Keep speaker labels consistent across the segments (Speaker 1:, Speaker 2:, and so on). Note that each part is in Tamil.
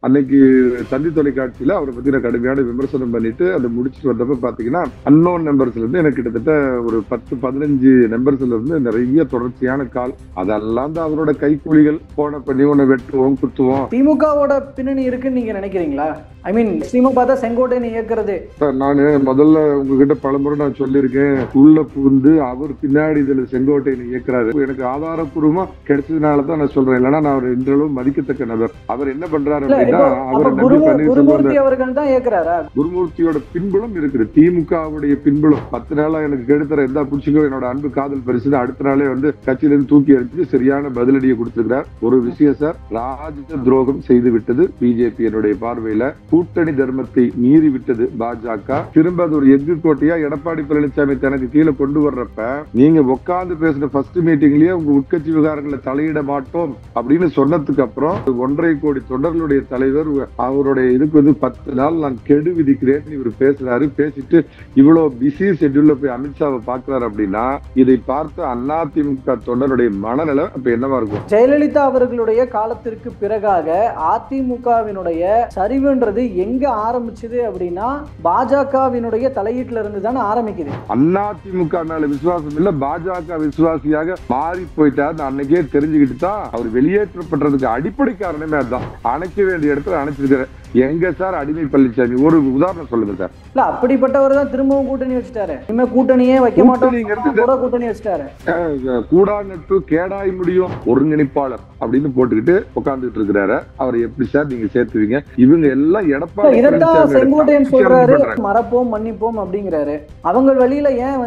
Speaker 1: அன்னைக்கு தந்தி தொலைக்காட்சியில அவரை பத்தி நான் கடுமையான விமர்சனம் பண்ணிட்டு அதை முடிச்சுட்டு வந்தப்ப பாத்தீங்கன்னா அன்னோன் நம்பர்ஸ்ல இருந்து எனக்கு கிட்டத்தட்ட ஒரு 10-15 நம்பர்ஸ்ல இருந்து நிறைய தொடர்ச்சியான கால். அதெல்லாம் தான் அவரோட கைக்கூலிகள். போன பண்ணி உன்னை வெட்டுவோம் குத்துவோம்.
Speaker 2: திமுகவோட பின்னணி இருக்குன்னு நீங்க நினைக்கிறீங்களா? ஐ மீன் திமுக தான் செங்கோட்டையன் இயக்குறது.
Speaker 1: நானு முதல்ல உங்ககிட்ட பலமுறை நான் சொல்லியிருக்கேன், உள்ள புகுந்து அவர் பின்னாடி இதுல செங்கோட்டையன் இயக்குறாரு. எனக்கு ஆதாரப்பூர்வமா கிடைச்சதுனாலதான் நான் சொல்றேன். இல்லைன்னா நான் அவர் இன்றளவு மதிக்கத்தக்க நபர். அவர் என்ன பண்றாரு அப்படின்னா, அவர்
Speaker 2: குருமூர்த்தி அவர்கள் தான் இயக்குறாரா?
Speaker 1: குருமூர்த்தியோட பின்புலம் இருக்குது, திமுகவுடைய பின்புலம். 10 நாளா எனக்கு கெடுத்துற எந்த புடிச்சுக்கோ என்னோட அன்பு காதல் பரிசு அடுத்த நாளே கட்சியில இருந்து தூக்கி அடிச்சு சரியான பதிலடியை கொடுத்திருக்கிறார். ஒரு விஷயம் சார், ராஜ துரோகம் செய்து விட்டது பிஜேபி. என்னுடைய பார்வையில கூட்டணி தர்மத்தை மீறி விட்டது பாஜக. திரும்ப அது ஒரு எஃகு கோட்டையா எடப்பாடி பழனிசாமி தனக்கு கீழே கொண்டு வர்றப்ப நீங்க உட்கார்ந்து பேசின ஃபர்ஸ்ட் மீட்டிங்லயே உங்க உட்கட்சி விவகாரங்களை தலையிட மாட்டோம் அப்படின்னு சொன்னதுக்கு அப்புறம் 1.5 கோடி தொண்டர்களுடைய தலைவர் அவருடைய இதுக்கு 10 நாள் நான் கெடு விதிக்கிறேன் இவர் பேசுறாரு. பேசிட்டு இவ்வளவு பிஸி ஷெட்யூல்ல போய் அமித்ஷாவை பாக்குறாரு அப்படின்னா இதை பார்த்த அதிமுக தொண்டருடைய மனநிலை அப்ப என்னவா இருக்கும்?
Speaker 2: ஜெயலலிதா அவர்களுடைய காலத்திற்கு பிறகாக அதிமுகவினுடைய சரிவுன்றது எங்க ஆரம்பிச்சது அப்படின்னா பாஜகவினுடைய தலையீட்டுல இருந்து தானே ஆரம்பிக்குது.
Speaker 1: அதிமுக மேல விசுவாசம் இல்ல, பாஜக விசுவாசியாக மாறி போயிட்டாரு. அன்னைக்கே தெரிஞ்சுக்கிட்டு தான் அவர் வெளியேற்றப்படுறதுக்கு அடிப்படை காரணமே அதுதான். அணைக்க வேண்டிய இடத்துல அணைச்சிருக்கிற எங்க சார் அடிமை பழனிசாமி? ஒரு உதாரணம் சொல்லுங்க சார்.
Speaker 2: இல்ல அப்படிப்பட்டவர் தான் திரும்பவும் கூட்டணி வச்சுட்டாரு. இனிமே கூட்டணியே வைக்க மாட்டோம், கூட்டணி வச்சுட்டாரு.
Speaker 1: கூடாங்கட்டு கேடாய் முடியும் ஒருங்கிணைப்பாளர் அப்படின்னு போட்டுக்கிட்டு உட்கார்ந்துட்டு இருக்கிறாரு. அவர் எப்படி சார் நீங்க சேர்த்துவீங்க? இவங்க எல்லாம் எடப்பாடி
Speaker 2: இதைத்தான் செங்கோட்டையன் சொல்றாரு, மறப்போம் மன்னிப்போம் அப்படிங்கிறாரு. அவங்க வழியில ஏன்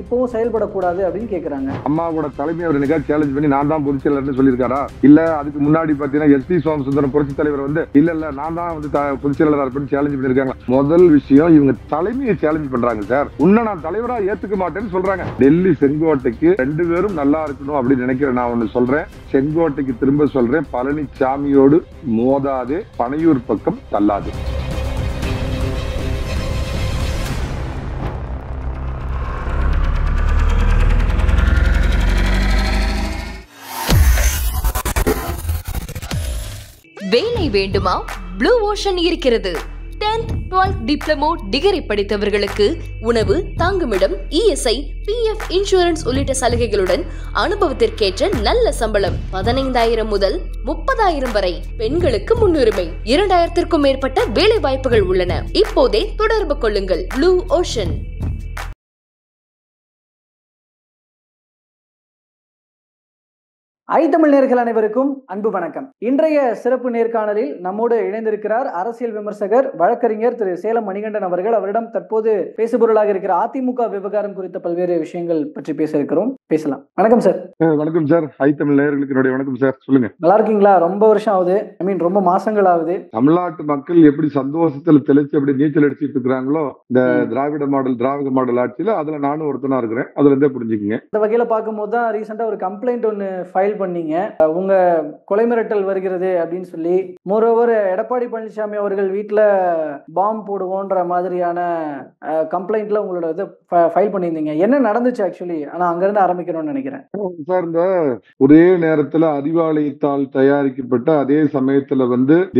Speaker 2: இப்பவும் செயல்படக்கூடாது அப்படின்னு கேக்குறாங்க.
Speaker 1: அம்மாவோட தலைமை அவர் நிகழ்ச்சி சேலஞ்ச் பண்ணி நான் தான் பொதுச் செயலர்னு சொல்லியிருக்காரா? இல்ல அதுக்கு முன்னாடி பாத்தீங்கன்னா எஸ்.டி. சோமசுந்தரம் புரட்சி தலைவர் இல்ல நான் தான் பொதுச் செயலாளர் அப்படின்னு சேலஞ்ச் பண்ணிருக்காங்க. முதல் விஷயம் இவங்க தலைமையை சேலஞ்ச் பண்றாங்க சார். உன்ன நான் தலைவரா ஏத்துக்க மாட்டேன்னு சொல்றாங்க. டெல்லி செங்கோட்டைக்கு 2 பேரும் நல்லா இருக்கணும் அப்படின்னு நினைக்கிறேன். நான் ஒண்ணு சொல்றேன், செங்கோட்டைக்கு திரும்ப சொல்றேன், பழனிசாமியோடு மோதாதே, பனையூர் பக்கம் தள்ளாது.
Speaker 3: வேலை வேண்டுமா? ப்ளூ ஓஷன் இருக்கிறது. 10th 12th டிப்ளமோ டிகிரி படித்தவர்களுக்கு உணவு, தங்குமிடம், இஎஸ்ஐ, பிஎஃப், இன்சூரன்ஸ் உள்ளிட்ட சலுகைகளுடன் அனுபவத்திற்கேற்ற நல்ல சம்பளம் 15,000 முதல் 30,000 வரை. பெண்களுக்கு முன்னுரிமை. 2,000க்கும் மேற்பட்ட வேலை வாய்ப்புகள் உள்ளன. இப்போதே தொடர்பு கொள்ளுங்கள். Blue ocean.
Speaker 2: தமிழ் நேயர்கள் அனைவருக்கும் அன்பு வணக்கம். இன்றைய சிறப்பு நேர்காணலில் நம்மோடு இணைந்திருக்கிறார் அரசியல் விமர்சகர், வழக்கறிஞர் திரு சேலம் மணிகண்டன் அவர்கள். அவரிடம் தற்போது பேசுபொருளாக இருக்கிற அதிமுக விவகாரம் குறித்த பல்வேறு விஷயங்கள் பற்றி பேச இருக்கிறோம். பேசலாம். வணக்கம் சார்.
Speaker 1: வணக்கம் சார். தமிழ் நேயர்களுக்கு வணக்கம் சார். சொல்லுங்க.
Speaker 2: நல்லா இருக்கீங்களா? ரொம்ப வருஷம் ஆகுது, ரொம்ப மாசங்கள் ஆகுது.
Speaker 1: தமிழ்நாட்டு மக்கள் எப்படி சந்தோஷத்துல தெளிச்சு எப்படி நீச்சல் அடிச்சுட்டு இருக்கிறாங்களோ இந்த திராவிட மாடல் ஆட்சியில, அதுல நானும் ஒருத்தனா இருக்கிறேன். அதுல இருந்தே புரிஞ்சுக்குங்க.
Speaker 2: இந்த வகையில பார்க்கும்போது தான் ரீசெண்டா ஒரு கம்ப்ளைண்ட் ஒன்னு ஃபைல் பண்ணீங்க. உங்க கொலை மிரட்டல் வருகிறது அப்படின்னு சொல்லி. மோரோவர் எடப்பாடி பழனிசாமி அவர்கள் வீட்டுல பாம்பு போடுவோன்ற மாதிரியான கம்ப்ளைண்ட்ல உங்களோட இது ஃபைல் பண்ணியிருந்தீங்க. என்ன நடந்துச்சு ஆக்சுவலி? ஆனா அங்க இருந்து ஆரம்பிக்கணும்னு நினைக்கிறேன்
Speaker 1: சார். இந்த ஒரே நேரத்துல அறிவாலயத்தால் தயாரிக்கப்பட்ட அதே சமயத்துல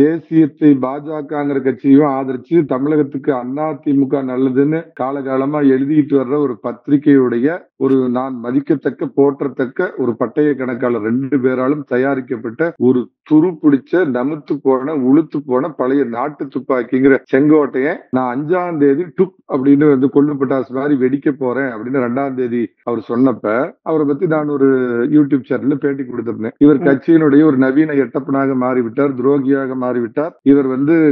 Speaker 1: தேசியத்தை பாஜகங்கிற கட்சியும் ஆதரிச்சு தமிழகத்துக்கு அதிமுக நல்லதுன்னு காலகாலமா எழுதிட்டு வர்ற ஒரு பத்திரிகையுடைய ஒரு நான் மதிக்கத்தக்க போற்றத்தக்க ஒரு பட்டய கணக்காளர் 2 பேராலும் தயாரிக்கப்பட்ட ஒரு துரு பிடிச்ச நமுத்து போன உளுத்து போன பழைய நாட்டு துப்பாக்கிங்கிற செங்கோட்டையன் நான் 5ஆம் தேதி டுக் அப்படின்னு கொள்ளு பட்டாசு மாதிரி வெடிக்க போறேன் அப்படின்னு 2ஆம் தேதி அவர் சொன்னப்ப அவரை பத்தி நான் ஒரு யூடியூப் சேனல்ல பேட்டி கொடுத்திருந்தேன். இவர் கட்சியினுடைய ஒரு நவீன எட்டப்பனாக மாறிவிட்டார், துரோகியாக மாறிவிட்டார். இவர்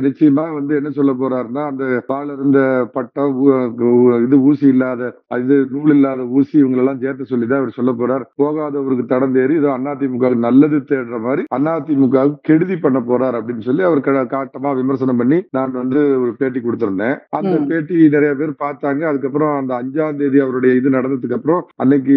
Speaker 1: நிச்சயமா என்ன சொல்ல போறாருன்னா, அந்த பால் இருந்த பட்டம் இது ஊசி இல்லாத இது நூல் இல்லாத ஊசி இவங்களெல்லாம் சேர்த்து சொல்லிதான் இவர் சொல்ல போறார். போகாதவருக்கு தடம் தேறி இதோ அதிமுக நல்லது தேடுற மாதிரி அதிமுக கெடுதி பண்ண போறார் அப்படின்னு சொல்லி அவர் காட்டமா விமர்சனம் பண்ணி நான் ஒரு பேட்டி கொடுத்திருந்தேன். அந்த பேட்டி நிறைய பேர் பார்த்தாங்க. அதுக்கப்புறம் அந்த 5ஆம் தேதி அவருடைய இது நடந்ததுக்கு அப்புறம் அன்னைக்கு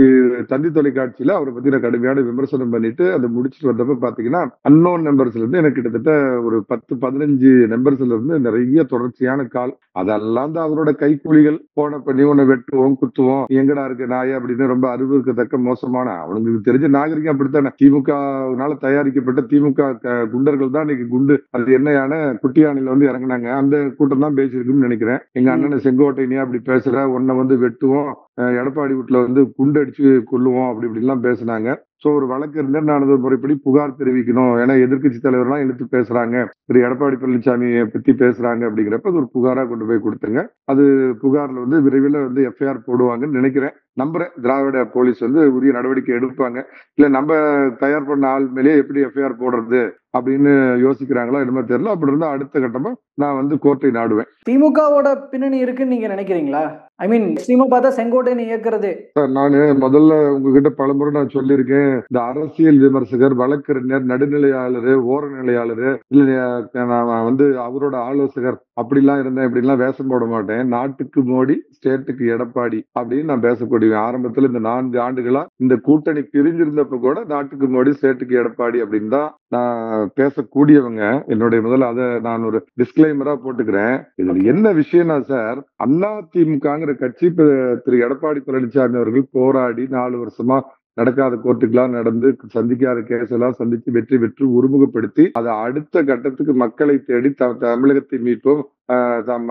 Speaker 1: தந்தி தொலைக்காட்சியில அவரை பத்தி நான் கடுமையான விமர்சனம் பண்ணிட்டு அதை முடிச்சுட்டு வந்தப்ப பாத்தீங்கன்னா அன்னோன் நம்பர்ஸ்ல இருந்து எனக்கு கிட்டத்தட்ட ஒரு 10-15 நம்பர்ஸ்ல இருந்து நிறைய தொடர்ச்சியான கால். அதெல்லாம் தான் அவரோட கைக்கூலிகள். போன பண்ணி உன்னை வெட்டுவோம் குத்துவோம், எங்கடா இருக்கு நாய அப்படின்னு ரொம்ப அறிவுறுக்கத்தக்க மோசமான அவனுக்கு தெரிஞ்ச நாகரிகம் அப்படித்தான் அத்தனை திமுகனால தயாரிக்கப்பட்ட திமுக குண்டர்கள் தான் இன்னைக்கு குண்டு அது என்ன யானை குட்டி யானையில வந்து இறங்குனாங்க. அந்த கூட்டம் தான் பேசியிருக்குன்னு நினைக்கிறேன். எங்க அண்ணனை செங்கோட்டையனே அப்படி பேசுற, உன்னை வந்து வெட்டுவோம், எடப்பாடி வீட்டுல வந்து குண்டு அடிச்சு கொல்லுவோம், அப்படி இப்படிலாம் பேசினாங்க. சோ ஒரு வழக்கறிஞர் நான் அது முறைப்படி புகார் தெரிவிக்கணும், ஏன்னா எதிர்க்கட்சி தலைவர்லாம் எடுத்து பேசுறாங்க, திரு எடப்பாடி பழனிசாமியை பத்தி பேசுறாங்க அப்படிங்கிறப்ப அது ஒரு புகாரா கொண்டு போய் கொடுத்துங்க. அது புகார்ல வந்து விரைவில் வந்து எஃப்ஐஆர் போடுவாங்கன்னு நினைக்கிறேன், நம்புறேன். திராவிட போலீஸ் வந்து உரிய நடவடிக்கை எடுப்பாங்க. இல்ல நம்ம தயார் பண்ண ஆள் மேலேயே எப்படி எஃப்ஐஆர் போடுறது அப்படின்னு யோசிக்கிறாங்களா என்னமோ தெரியல. அப்படி இருந்தா அடுத்த கட்டமா நான் வந்து கோர்ட்டை நாடுவேன்.
Speaker 2: திமுகவோட பின்னணி இருக்குன்னு நீங்க நினைக்கிறீங்களா? ஐ மீன் எக்ஸ்ட்ரீமா பார்த்தா செங்கோட்டையன் இயக்குறது.
Speaker 1: சார் நானு முதல்ல உங்ககிட்ட பலமுறை நான் சொல்லியிருக்கேன், இந்த அரசியல் விமர்சகர், வழக்கறிஞர், நடுநிலையாளரு, ஓரநிலையாளரு, இல்ல நான் வந்து அவரோட ஆலோசகர் அப்படிலாம் இருந்தேன், இப்படிலாம் வேஷம் போட மாட்டேன். நாட்டுக்கு மோடி, ஸ்டேட்டுக்கு எடப்பாடி அப்படின்னு நான் பேசக்கூடியவன். ஆரம்பத்துல இந்த 4 ஆண்டுகளா இந்த கூட்டணி பிரிஞ்சிருந்தப்ப கூட நாட்டுக்கு மோடி, ஸ்டேட்டுக்கு எடப்பாடி அப்படின்னு தான் நான் பேசக்கூடியவங்க. என்னுடைய முதல்ல அதை நான் ஒரு டிஸ்கிளைமரா போட்டுக்கிறேன். இதுல என்ன விஷயம்னா சார், அதிமுகங்கிற கட்சி திரு எடப்பாடி பழனிசாமி அவர்கள் போராடி 4 வருஷமா நடக்காத கோர்ட்டுக்கெல்லாம் நடந்து சந்திக்காத கேஸ் எல்லாம் சந்திச்சு வெற்றி பெற்று ஒருமுகப்படுத்தி அதை அடுத்த கட்டத்துக்கு மக்களை தேடி தமிழகத்தை மீட்போம்,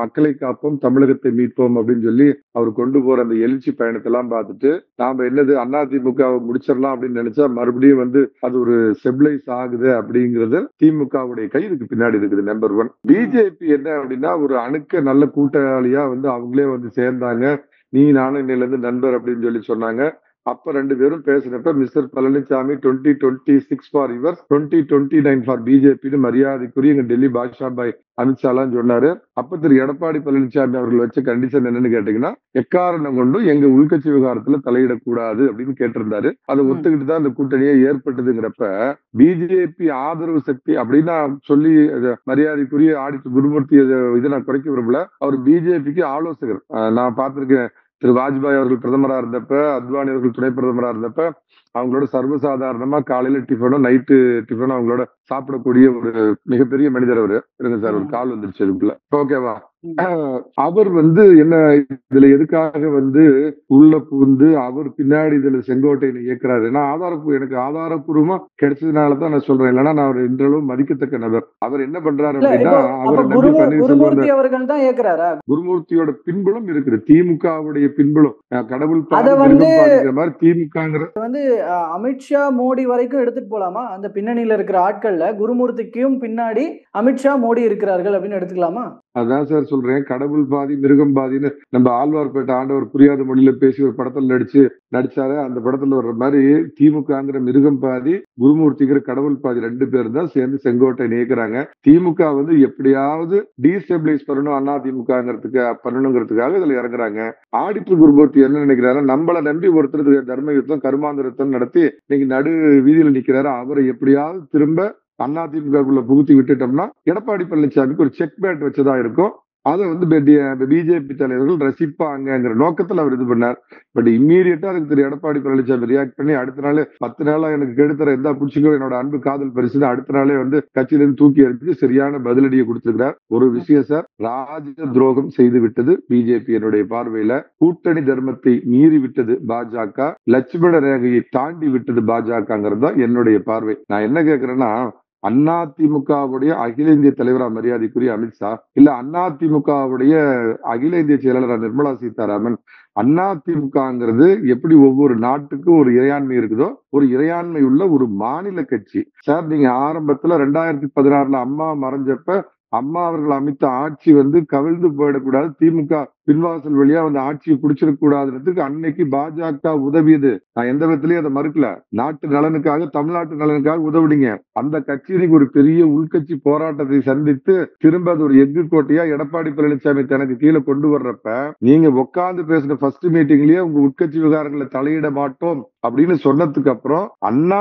Speaker 1: மக்களை காப்போம், தமிழகத்தை மீட்போம் அப்படின்னு சொல்லி அவர் கொண்டு போற அந்த எழுச்சி பயணத்தை எல்லாம் பார்த்துட்டு நாம என்னது அதிமுக முடிச்சிடலாம் அப்படின்னு நினைச்சா மறுபடியும் வந்து அது ஒரு செபிளைஸ் ஆகுது. அப்படிங்கிறது திமுகவுடைய கை இதுக்கு பின்னாடி இருக்குது. நம்பர் 1. பிஜேபி என்ன அப்படின்னா ஒரு அணுக்க நல்ல கூட்டாளியா வந்து அவங்களே வந்து சேர்ந்தாங்க. நீ நானும் இன்னையில இருந்து நண்பர் அப்படின்னு சொல்லி சொன்னாங்க. அப்ப 2 பேரும் பேசினப்ப mister Palanisamy 2026 for your 2029 for பிஜேபின்னு மரியாதைக்குரிய எங்க டெல்லி பாஷா பாய் அமித்ஷா எல்லாம் சொன்னாரு. அப்ப திரு எடப்பாடி பழனிசாமி அவர்கள் வச்ச கண்டிஷன் என்னன்னு கேட்டீங்கன்னா, எக்காரணம் கொண்டும் எங்க உள்கட்சி விவகாரத்துல தலையிடக்கூடாது அப்படின்னு கேட்டிருந்தாரு. அதை ஒத்துக்கிட்டு தான் இந்த கூட்டணியை ஏற்பட்டதுங்கிறப்ப பிஜேபி ஆதரவு சக்தி அப்படின்னு சொல்லி மரியாதைக்குரிய ஆடிட்டர் குருமூர்த்தி இதை நான் குறைக்க விரும்பல. அவர் பிஜேபிக்கு ஆலோசகர். நான் பார்த்திருக்கேன், திரு வாஜ்பாய் அவர்கள் பிரதமரா இருந்தப்ப, அத்வானி அவர்கள் துணை பிரதமரா இருந்தப்ப அவங்களோட சர்வசாதாரணமா காலையில டிஃபனும் நைட்டு டிஃபனும் அவங்களோட சாப்பிடக்கூடிய ஒரு மிகப்பெரிய மனிதர் அவரு. இருங்க சார், ஒரு கால் வந்துருச்சு அதுக்குள்ள. ஓகேவா? அவர் வந்து என்ன இதுல எதுக்காக வந்து உள்ள புகுந்து அவர் பின்னாடி இதுல செங்கோட்டையை இயக்குறாரு? எனக்கு ஆதாரப்பூர்வமா கிடைச்சதுனாலதான் நான் சொல்றேன். இல்லைன்னா நான் அவர் இன்றளவு மதிக்கத்தக்க நபர். அவர் என்ன பண்றாரு அப்படின்னா, அவர் நம்பி பன்னீர்செல்வம்
Speaker 2: அவர்கள் தான் இயக்குறாரா?
Speaker 1: குருமூர்த்தியோட பின்புலம் இருக்குது, திமுகவுடைய பின்புலம். கடவுள் பாதிக்கிற மாதிரி திமுக
Speaker 2: வந்து அமித்ஷா மோடி வரைக்கும் எடுத்துட்டு போலாமா? அந்த பின்னணியில இருக்கிற ஆட்கள்ல குருமூர்த்திக்கும் பின்னாடி அமித்ஷா மோடி இருக்கிறார்கள் அப்படின்னு எடுத்துக்கலாமா?
Speaker 1: அதான் சார் சொல்றேன், கடவுள் பாதி மிருகம் பாதின்னு நம்ம ஆழ்வார்பேட்டை ஆண்டவர் புரியாத மொழியில பேசி ஒரு படத்துல நடிச்சாரு. அந்த படத்துல வர்ற மாதிரி திமுகங்கிற மிருகம் பாதி, குருமூர்த்திங்கிற கடவுள் பாதி, 2 பேர் தான் சேர்ந்து செங்கோட்டை இயக்குறாங்க. திமுக வந்து எப்படியாவது டீஸ்டெபிலைஸ் பண்ணணும், பண்ணணுங்கிறதுக்காக இதுல இறங்குறாங்க. ஆடிட்டர் குருமூர்த்தி என்ன நினைக்கிறாரு, நம்மளை நம்பி ஒருத்தர் தர்ம யுத்தம் கருமாந்திர யுத்தம் நடத்தி இன்னைக்கு நடு வீதியில நிக்கிறாரு, அவரை எப்படியாவது திரும்ப அதிமுகக்குள்ள புகுத்தி விட்டுட்டோம்னா எடப்பாடி பழனிசாமிக்கு ஒரு செக் பேட் வச்சதா இருக்கும். அதை வந்து பிஜேபி தலைவர்கள் ரசிப்பாங்கிற நோக்கத்துல அவர் இது பண்ணார். பட் இம்மீடியட்டா அதுக்கு திரு எடப்பாடி பழனிசாமி ரியாக்ட் பண்ணி அடுத்த நாள் 10 நாளா எனக்கு கெடுத்துற எந்த புடிச்சுக்கோ என்னோட அன்பு காதல் பரிசு அடுத்த நாளே வந்து கட்சியில இருந்து தூக்கி எறிஞ்சு சரியான பதிலடியை கொடுத்திருக்கிறார். ஒரு விஷயம் சார், ராஜ துரோகம் செய்து விட்டது பிஜேபி. என்னுடைய பார்வையில கூட்டணி தர்மத்தை மீறி விட்டது பாஜக, லட்சுமண ரேகையை தாண்டி விட்டது பாஜகங்கிறது தான் என்னுடைய பார்வை. நான் என்ன கேட்கிறேன்னா, அதிமுகவுடைய அகில இந்திய தலைவரா மரியாதைக்குரிய அமித்ஷா, இல்ல அதிமுகவுடைய அகில இந்திய செயலாளரா நிர்மலா சீதாராமன், அதிமுகங்கிறது எப்படி ஒவ்வொரு நாட்டுக்கும் ஒரு இறையாண்மை இருக்குதோ ஒரு இறையாண்மை உள்ள ஒரு மாநில கட்சி சார். நீங்க ஆரம்பத்துல 2016 அம்மா மறைஞ்சப்ப அம்மா அவர்கள் அமைத்த ஆட்சி வந்து கவிழ்ந்து போயிடக்கூடாது, திமுக பின்வாசல் வழியா வந்து ஆட்சியை பிடிச்சிடக்கூடாதுன்றதுக்கு அன்னைக்கு பாஜக உதவியது. நான் எந்த விதத்திலயும் அதை மறுக்கல. நாட்டு நலனுக்காக, தமிழ்நாட்டு நலனுக்காக உதவுனீங்க. அந்த கட்சியினுக்கு ஒரு பெரிய உள்கட்சி போராட்டத்தை சந்தித்து திரும்ப அது ஒரு எஃகு கோட்டையா எடப்பாடி பழனிசாமி தனக்கு கீழே கொண்டு வர்றப்ப நீங்க உட்கார்ந்து பேசின ஃபர்ஸ்ட் மீட்டிங்லயே உங்க உட்கட்சி விவகாரங்களை தலையிட மாட்டோம் அப்படின்னு சொன்னதுக்கு அப்புறம்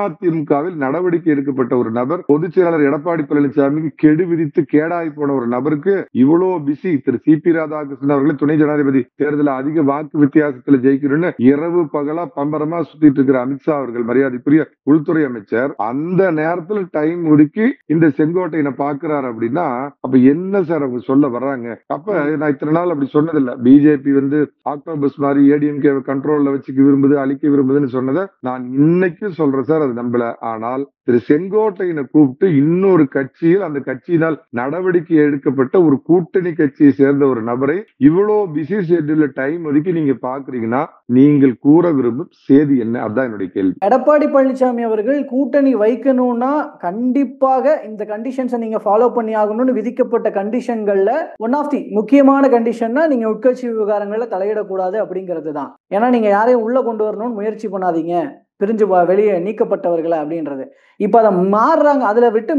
Speaker 1: அதிமுகவில் நடவடிக்கை எடுக்கப்பட்ட ஒரு நபர், பொதுச் செயலாளர் எடப்பாடி பழனிசாமிக்கு கெடு விதித்து கேடாய் போன ஒரு நபருக்கு இவ்வளவு பிஸி. திரு சி.பி. ராதாகிருஷ்ணன் அவர்களே துணை ஜனாதிபதி தேர்தலில் அதிக வாக்கு வித்தியாசத்துல ஜெயிக்கணும்னு இரவு பகலா பம்பரமா சுத்திட்டு இருக்கிற அமித்ஷா அவர்கள், மரியாதைக்குரிய உள்துறை அமைச்சர் அந்த நேரத்துல டைம் ஒதுக்கி இந்த செங்கோட்டையனை பாக்குறாரு அப்படின்னா அப்ப என்ன சார் அவங்க சொல்ல வர்றாங்க? அப்ப நான் இத்தனை நாள் அப்படி சொன்னதில்லை. பிஜேபி வந்து ஆக்டோபஸ் மாதிரி ஏடிஎம்கே கண்ட்ரோல்ல வச்சுக்க விரும்புது, அழிக்க விரும்புதுன்னு சொன்னதை நான் இன்னைக்கும் சொல்றேன் சார். அது நம்பல. ஆனால் திரு செங்கோட்டையனை கூப்பிட்டு இன்னொரு கட்சியில் அந்த கட்சியினால் நடவடிக்கை எடுக்கப்பட்ட ஒரு கூட்டணி கட்சியை சேர்ந்த ஒரு நபரை இவ்வளவு பிஸி ஷெட்யூல்ல டைம் ஒதுக்கி நீங்க பாக்குறீங்கன்னா நீங்கள் கூற விரும்பும் செய்தி என்ன? அதுதான் என்னுடைய கேள்வி.
Speaker 2: எடப்பாடி பழனிசாமி அவர்கள் கூட்டணி வைக்கணும்னா கண்டிப்பாக இந்த கண்டிஷன்ஸை நீங்க ஃபாலோ பண்ணி ஆகணும்னு விதிக்கப்பட்ட கண்டிஷன்கள்ல ஒன் ஆஃப் தி முக்கியமான கண்டிஷன்னா நீங்க உட்கட்சி விவகாரங்கள்ல தலையிடக்கூடாது அப்படிங்கிறது தான். ஏன்னா நீங்க யாரையும் உள்ள கொண்டு வரணும்னு முயற்சி பண்ணாதீங்க, பிரிஞ்சு வெளியே நீக்கப்பட்டவர்களை அப்படின்றது. இப்ப அதை மாறுறாங்க, அதுல விட்டு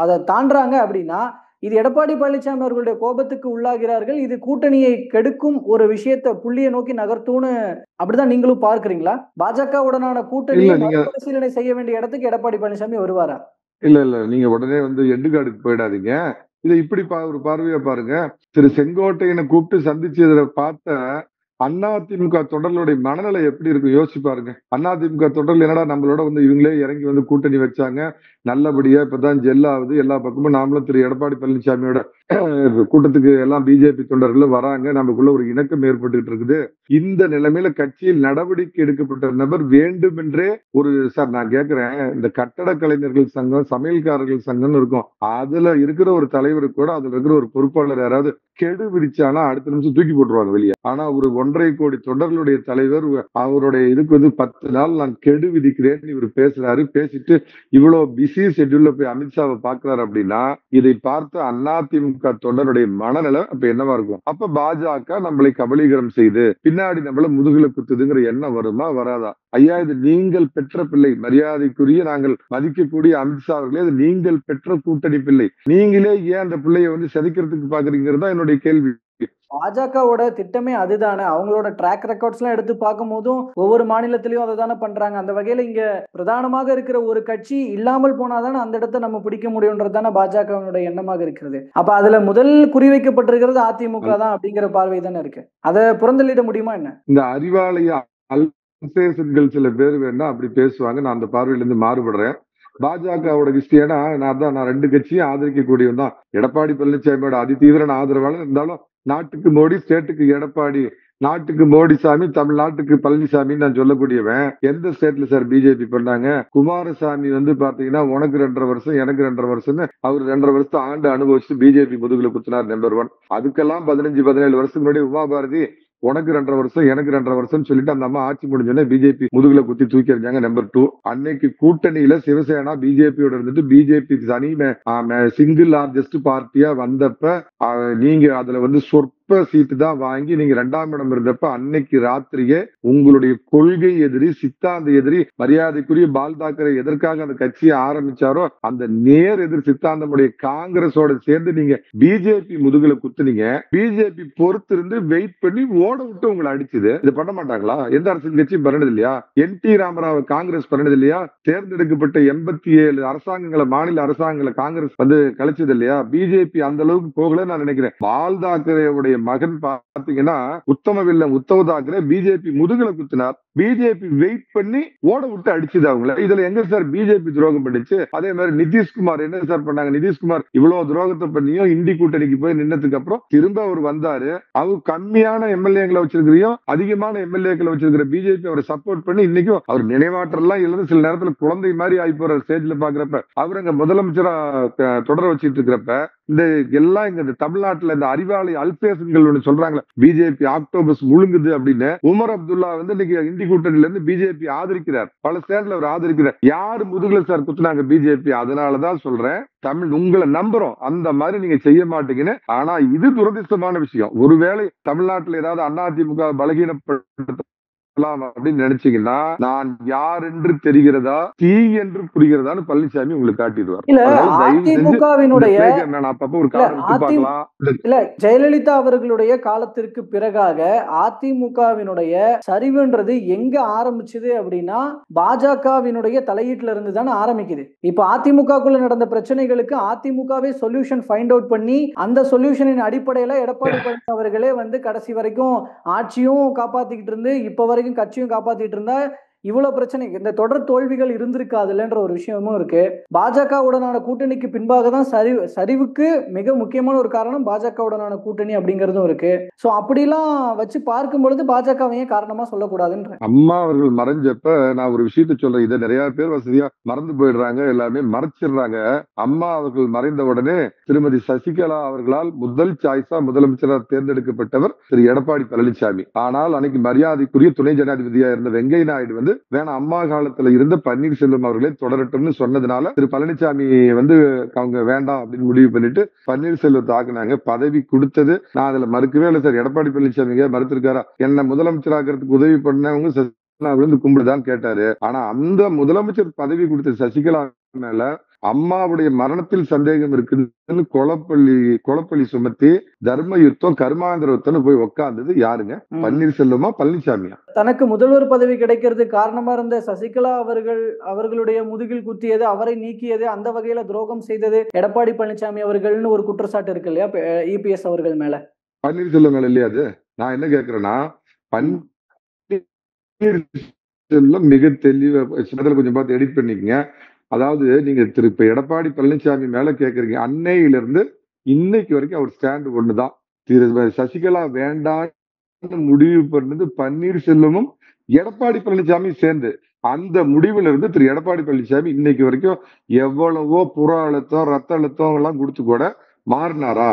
Speaker 2: அதை தாண்டாங்க அப்படின்னா இது எடப்பாடி பழனிசாமி அவர்களுடைய கோபத்துக்கு உள்ளாகிறார்கள். இது கூட்டணியை கெடுக்கும் ஒரு விஷயத்தை புள்ளியை நோக்கி நகர்த்தும்னு அப்படிதான் நீங்களும் பார்க்கிறீங்களா? பாஜகவுடனான கூட்டணியை பரிசீலனை செய்ய வேண்டிய இடத்துக்கு எடப்பாடி பழனிசாமி வருவாரா?
Speaker 1: இல்ல நீங்க உடனே வந்து எண்டுகாடுக்கு போயிடாதீங்க. இதை இப்படி ஒரு பார்வையா பாருங்க. திரு செங்கோட்டையனை கூப்பிட்டு சந்திச்சதை பார்த்த அதிமுக தொடர்களுடைய மனநிலை எப்படி இருக்கும் யோசிச்சு பாருங்க. அதிமுக தொடர்கள் என்னடா நம்மளோட வந்து இவங்களே இறங்கி வந்து கூட்டணி வச்சாங்க, நல்லபடியா இப்பதான் ஜெல் ஆகுது, எல்லா பக்கமும் நாமளும் திரு எடப்பாடி பழனிசாமியோட கூட்டத்துக்கு எல்லாம் பிஜேபி தொண்டர்களும் வராங்க, நமக்குள்ள ஒரு இணக்கம் ஏற்பட்டு இருக்குது. இந்த நிலைமையில கட்சியில் நடவடிக்கை எடுக்கப்பட்ட நபர் வேண்டுமென்றே ஒரு சார் நான் கேட்கிறேன், இந்த கட்டட கலைஞர்கள் சங்கம், சமையல்காரர்கள் சங்கம்னு இருக்கும், அதுல இருக்கிற ஒரு தலைவர் கூட அதுல இருக்கிற ஒரு பொறுப்பாளர் யாராவது கெடு விதிச்சானா அடுத்த நிமிஷம் தூக்கி போட்டுருவாங்க வெளியே. ஆனா ஒரு 1.5 கோடி தொண்டர்களுடைய தலைவர் அவருடைய இதுக்கு வந்து 10 நாள் நான் கெடு விதிக்கிறேன்னு இவர் பேசுறாரு. பேசிட்டு இவ்வளவு பிஸி ஷெட்யூல்ல போய் அமித்ஷாவை பாக்குறாரு அப்படின்னா இதை பார்த்து அதிமுக தொண்டருடைய மனநிலை அப்ப என்னவா இருக்கும்? அப்ப பாஜக நம்மளை கபலீகரம் செய்து பின்னாடி நம்மள முதுகுல குத்துதுங்கிற எண்ணம் வருமா வராதா? ஐயா, இது நீங்கள் பெற்ற பிள்ளை, மரியாதைக்குரிய நாங்கள் மதிக்கக்கூடிய அமித்ஷா அவர்களே, இது நீங்கள் பெற்ற கூட்டணி பிள்ளை, நீங்களே ஏன் அந்த பிள்ளைய வந்து செதைக்கிறதுக்கு பாக்குறீங்கிறது தான் என்னுடைய கேள்வி.
Speaker 2: பாஜகவோட திட்டமே அதுதானே. அவங்களோட ட்ராக் ரெக்கார்ட்ஸ் எல்லாம் எடுத்து பார்க்கும் போதும் ஒவ்வொரு மாநிலத்திலயும் அதை தானே பண்றாங்க. அந்த வகையில இங்க பிரதானமாக இருக்கிற ஒரு கட்சி இல்லாமல் போனாதானே அந்த இடத்தை நம்ம பிடிக்க முடியும்ன்றதான பாஜகவினுடைய எண்ணமாக இருக்கிறது. அப்ப அதுல முதல் குறிவைக்கப்பட்டிருக்கிறது அதிமுக தான் அப்படிங்கிற பார்வை தானே இருக்கு. அதை புறந்தள்ளிட முடியுமா என்ன?
Speaker 1: இந்த அறிவாலய சில பேர் வேணா அப்படி பேசுவாங்க. நான் அந்த பார்வையில இருந்து மாறுபடுறேன். பாஜகவோட ஹிஸ்டரியானா நான் 2 கட்சியும் ஆதரிக்கக்கூடியவன் தான். எடப்பாடி பழனிசாமியோட அதிதீவிர ஆதரவாளர் இருந்தாலும் நாட்டுக்கு மோடி, ஸ்டேட்டுக்கு எடப்பாடி, நாட்டுக்கு மோடி சாமி, தமிழ்நாட்டுக்கு பழனிசாமின்னு நான் சொல்லக்கூடியவன். எந்த ஸ்டேட்ல சார் பிஜேபி பண்ணாங்க? குமாரசாமி வந்து பாத்தீங்கன்னா உனக்கு 2.5 வருஷம் எனக்கு 2.5 வருஷம்னு அவர் 2.5 வருஷம் ஆண்டு அனுபவிச்சு பிஜேபி முதுகுல குத்தினார் நம்பர் 1. அதுக்கெல்லாம் 15-17 வருஷத்துக்கு முன்னாடி உமா பாரதி உனக்கு 2.5 வருஷம் எனக்கு 2.5 வருஷம் சொல்லிட்டு அந்த அம்மா ஆட்சி முடிஞ்சோடனே பிஜேபி முதுகுல குத்தி தூக்கி எறிஞ்சாங்க நம்பர் 2. அன்னைக்கு கூட்டணியில சிவசேனா பிஜேபியோட இருந்துட்டு பிஜேபி தனி சிங்கிள் லார்ஜஸ்ட் பார்ட்டியா வந்தப்ப நீங்க அதுல வந்து சொற்ப சீட்டு தான் வாங்கி நீங்க 2ஆம் இடம் இருந்தப்ப அன்னைக்கு ராத்திரியே உங்களுடைய கொள்கை எதிரி, சித்தாந்த எதிரி, மரியாதைக்குரிய பால் தாக்கரே எதற்காக அந்த கட்சியை ஆரம்பிச்சாரோ அந்த நேர் எதிர் சித்தாந்தமுடைய காங்கிரஸோட சேர்ந்து நீங்க பிஜேபி முதுகுல குத்துனீங்க. பிஜேபி பொறுத்து இருந்து வெயிட் பண்ணி ஓட விட்டு உங்களை அடிச்சது. இது பண்ண மாட்டாங்களா? எந்த அரசியல் கட்சியும் பண்ணது இல்லையா? என்.டி. ராமராவ் காங்கிரஸ் பண்ணது இல்லையா? தேர்ந்தெடுக்கப்பட்ட 87 அரசாங்கங்களை, மாநில அரசாங்கங்களை காங்கிரஸ் வந்து கழிச்சது இல்லையா? பிஜேபி அந்த அளவுக்கு போகல நான் நினைக்கிறேன். பால் தாக்கரேவுடைய மகன் பாத்தீங்கன்னா உத்தம வில்லன் உத்தவ் தாக்கரே பிஜேபி முதுகுல குத்தினார். பிஜேபி வெயிட் பண்ணி ஓட விட்டு அடிச்சது அவங்கள. இதுல எங்க சார் பிஜேபி துரோகம் பண்ணிச்சு? அதே மாதிரி நிதிஷ்குமார் என்ன சார் பண்ணாங்க? நிதிஷ்குமார் இவ்வளவு துரோகத்தை பண்ணியும் இந்தி கூட்டணிக்கு போய் நின்னதுக்கு அப்புறம் திரும்ப அவர் வந்தாரு. அவர் கம்மியான எம்எல்ஏக்களை வச்சிருக்கிறையும் அதிகமான எம்எல்ஏக்களை வச்சிருக்கிற பிஜேபி அவரை சப்போர்ட் பண்ணி இன்னைக்கும் அவர் நினைவாற்றல் எல்லாம் இருந்து சில நேரத்துல குழந்தை மாதிரி ஆகி போற ஸ்டேஜ்ல பாக்குறப்ப அவர் அங்க முதலமைச்சரா தொடர வச்சிட்டு இருக்கிறப்ப இந்த எல்லாம் இங்க தமிழ்நாட்டுல இந்த அறிவாலய அல்பேசன்கள் ஒண்ணு சொல்றாங்களே பிஜேபி ஆக்டோபஸ் முழுங்குது அப்படின்னு. உமர் அப்துல்லா வந்து இன்னைக்கு இந்தி கூட்டணியில இருந்து பிஜேபி ஆதரிக்கிறார். பல ஸ்டேட்ல அவர் ஆதரிக்கிறார். யாரு முதுகுல சார் குத்துனாங்க? பிஜேபி. அதனாலதான் சொல்றேன், தமிழ் உங்களை நம்புறோம், அந்த மாதிரி நீங்க செய்ய மாட்டீங்கன்னு. ஆனா இது துரதிர்ஷ்டமான விஷயம். ஒருவேளை தமிழ்நாட்டுல ஏதாவது அதிமுக பலகீனப்படுத்த அப்படின்னு நினைச்சீங்கன்னா நான் யார் என்று தெரிகிறதா, தீ என்று புரிகிறதான்னு பழனிசாமி உங்களுக்கு காட்டிடுவார்.
Speaker 2: ஜெயலலிதா அவர்களுடைய காலத்திற்கு பிறகாக அதிமுகவினுடைய சரிவுன்றது எங்க ஆரம்பிச்சது அப்படின்னா பாஜகவினுடைய தலையீட்டுல இருந்து தானே ஆரம்பிக்குது. இப்ப அதிமுகக்குள்ள நடந்த பிரச்சனைகளுக்கு அதிமுகவே சொல்யூஷன் ஃபைண்ட் அவுட் பண்ணி அந்த சொல்யூஷனின் அடிப்படையில எடப்பாடி பழனிசாமி அவர்களே வந்து கடைசி வரைக்கும் ஆட்சியும் காப்பாத்திக்கிட்டு இருந்து இப்ப வரைக்கும் கட்சியும் காப்பாத்திட்டு இருந்தா இவ்வளவு பிரச்சனை, இந்த தொடர் தோல்விகள் இருந்திருக்காதுல்லன்ற ஒரு விஷயமும் இருக்கு. பாஜகவுடனான கூட்டணிக்கு பின்பாக தான் சரிவுக்கு மிக முக்கியமான ஒரு காரணம் பாஜகவுடனான கூட்டணி அப்படிங்கிறதும் இருக்கு. சோ அப்படிலாம் வச்சு பார்க்கும் பொழுது பாஜகவையே காரணமா சொல்லக்கூடாதுன்ற.
Speaker 1: அம்மா அவர்கள் மறைஞ்சப்ப நான் ஒரு விஷயத்த சொல்றேன், இதை நிறைய பேர் வசதியா மறந்து போயிடுறாங்க, எல்லாமே மறைச்சிடுறாங்க. அம்மா அவர்கள் மறைந்த உடனே திருமதி சசிகலா அவர்களால் முதல் சாய்ஸா முதலமைச்சராக தேர்ந்தெடுக்கப்பட்டவர் திரு எடப்பாடி பழனிசாமி. ஆனால் அன்னைக்கு மரியாதைக்குரிய துணை ஜனாதிபதியா இருந்த வெங்கை நாயுடு வேணா அம்மா காலத்துல இருந்த பன்னீர்செல்வம் அவர்களே தொடரட்டும்னு சொன்னதுனால திரு பழனிசாமி அவங்க வேண்டாம் அப்படின்னு முடிவு பண்ணிட்டு பன்னீர்செல்வத்தை ஆக்குனாங்க. பதவி கொடுத்தது நான் அதுல மறுக்கவே இல்லை சார். எடப்பாடி பழனிசாமி மறுத்திருக்காரா? என்ன முதலமைச்சராக்கிறதுக்கு உதவி பண்ணவங்க சசிகலா விழுந்து கும்பிடுதான் கேட்டாரு. ஆனா அந்த முதலமைச்சர் பதவி கொடுத்த சசிகலா மேல அம்மாவுடைய மரணத்தில் சந்தேகம் இருக்குதுன்னு கொலப்பள்ளி சுமத்தி தர்ம யுத்தம் கர்மாந்திரத்தன்னு போய் உட்கார்ந்தது யாருங்க? பன்னீர்செல்வமா பழனிசாமியா?
Speaker 2: தனக்கு முதல்வர் பதவி கிடைக்கிறதுக்கு காரணமா இருந்த சசிகலா அவர்களுடைய முதுகில் குத்தியது, அவரை நீக்கியது, அந்த வகையில துரோகம் செய்தது எடப்பாடி பழனிசாமி அவர்கள்னு ஒரு குற்றச்சாட்டு இருக்கு இல்லையா இபிஎஸ் அவர்கள் மேல?
Speaker 1: பன்னீர்செல்வம் மேல இல்லையா? அது நான் என்ன கேட்கிறேன்னா, பன்னீர்செல்வம் மிக தெளிவா கொஞ்சம் பார்த்து எடிட் பண்ணிக்கங்க. அதாவது நீங்க இப்ப எடப்பாடி பழனிசாமி மேல கேக்குறீங்க, அன்னையிலிருந்து இன்னைக்கு வரைக்கும் அவர் ஸ்டாண்ட் ஒண்ணுதான். திரு சசிகலா வேண்டாம் முடிவு பண்ணது பன்னீர்செல்வமும் எடப்பாடி பழனிசாமி சேர்ந்து. அந்த முடிவுல இருந்து திரு எடப்பாடி பழனிசாமி இன்னைக்கு வரைக்கும் எவ்வளவோ புற அழுத்தம் ரத்த அழுத்தம் எல்லாம் கொடுத்து கூட மாறினாரா?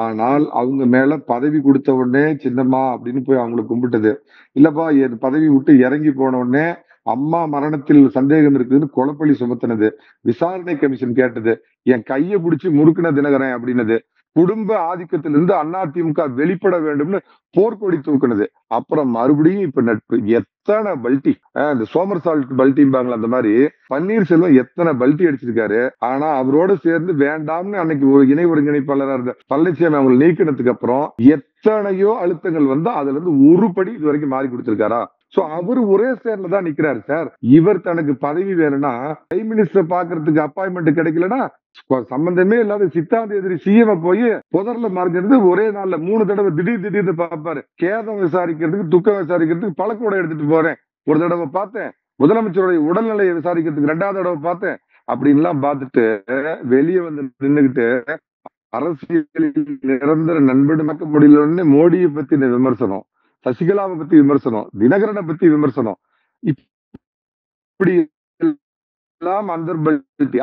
Speaker 1: ஆனால் அவங்க மேல பதவி கொடுத்த உடனே சின்னம்மா அப்படின்னு போய் அவங்களை கும்பிட்டது இல்லப்பா. பதவி விட்டு இறங்கி போன உடனே அம்மா மரணத்தில் சந்தேகம் இருக்குதுன்னு கொலப்பள்ளி சுமத்தினது, விசாரணை கமிஷன் கேட்டது, என் கையை பிடிச்சி முறுக்குன தினகரன் அப்படின்னது, குடும்ப ஆதிக்கத்திலிருந்து அதிமுக வெளிப்பட வேண்டும்னு போர்க்கொடி தூக்குனது, அப்புறம் மறுபடியும் இப்ப நட்பு. எத்தனை பல்டி, இந்த சோமர் சால்ட் பல்டிம்பாங்களா அந்த மாதிரி பன்னீர்செல்வம் எத்தனை பல்டி அடிச்சிருக்காரு. ஆனா அவரோட சேர்ந்து வேண்டாம்னு அன்னைக்கு ஒரு இணை ஒருங்கிணைப்பாளராக இருந்த பழனிசாமி அவங்களை நீக்கினதுக்கு அப்புறம் எத்தனையோ அழுத்தங்கள் வந்தா அதுல இருந்து ஒரு படி இது வரைக்கும் மாறி கொடுத்திருக்காரா? சோ அவர் ஒரே ஸ்டேண்ட்ல தான் நிக்கிறாரு சார். இவர் தனக்கு பதவி வேணும்னா பிரைம் மினிஸ்டர் பாக்குறதுக்கு அப்பாயின்மெண்ட் கிடைக்கலன்னா சம்பந்தமே இல்லாத சித்தாந்த எதிரி சிஎம் போய் புதர்ல மறைஞ்சிருந்து ஒரே நாள்ல 3 தடவை திடீர்னு பாப்பாரு. கேதம் விசாரிக்கிறதுக்கு துக்கம் விசாரிக்கிறதுக்கு பழக்கூட எடுத்துட்டு போறேன். ஒரு தடவை பார்த்தேன், முதலமைச்சருடைய உடல்நிலையை விசாரிக்கிறதுக்கு 2வது தடவை பார்த்தேன் அப்படின்லாம் பார்த்துட்டு வெளியே வந்து நின்னுகிட்டு அரசியலில் நிரந்தர நண்பனாக்க முடியலன்னு மோடியை பத்தி விமர்சனம், சசிகலாவை பத்தி விமர்சனம், தினகரனை பத்தி விமர்சனம், இப்படி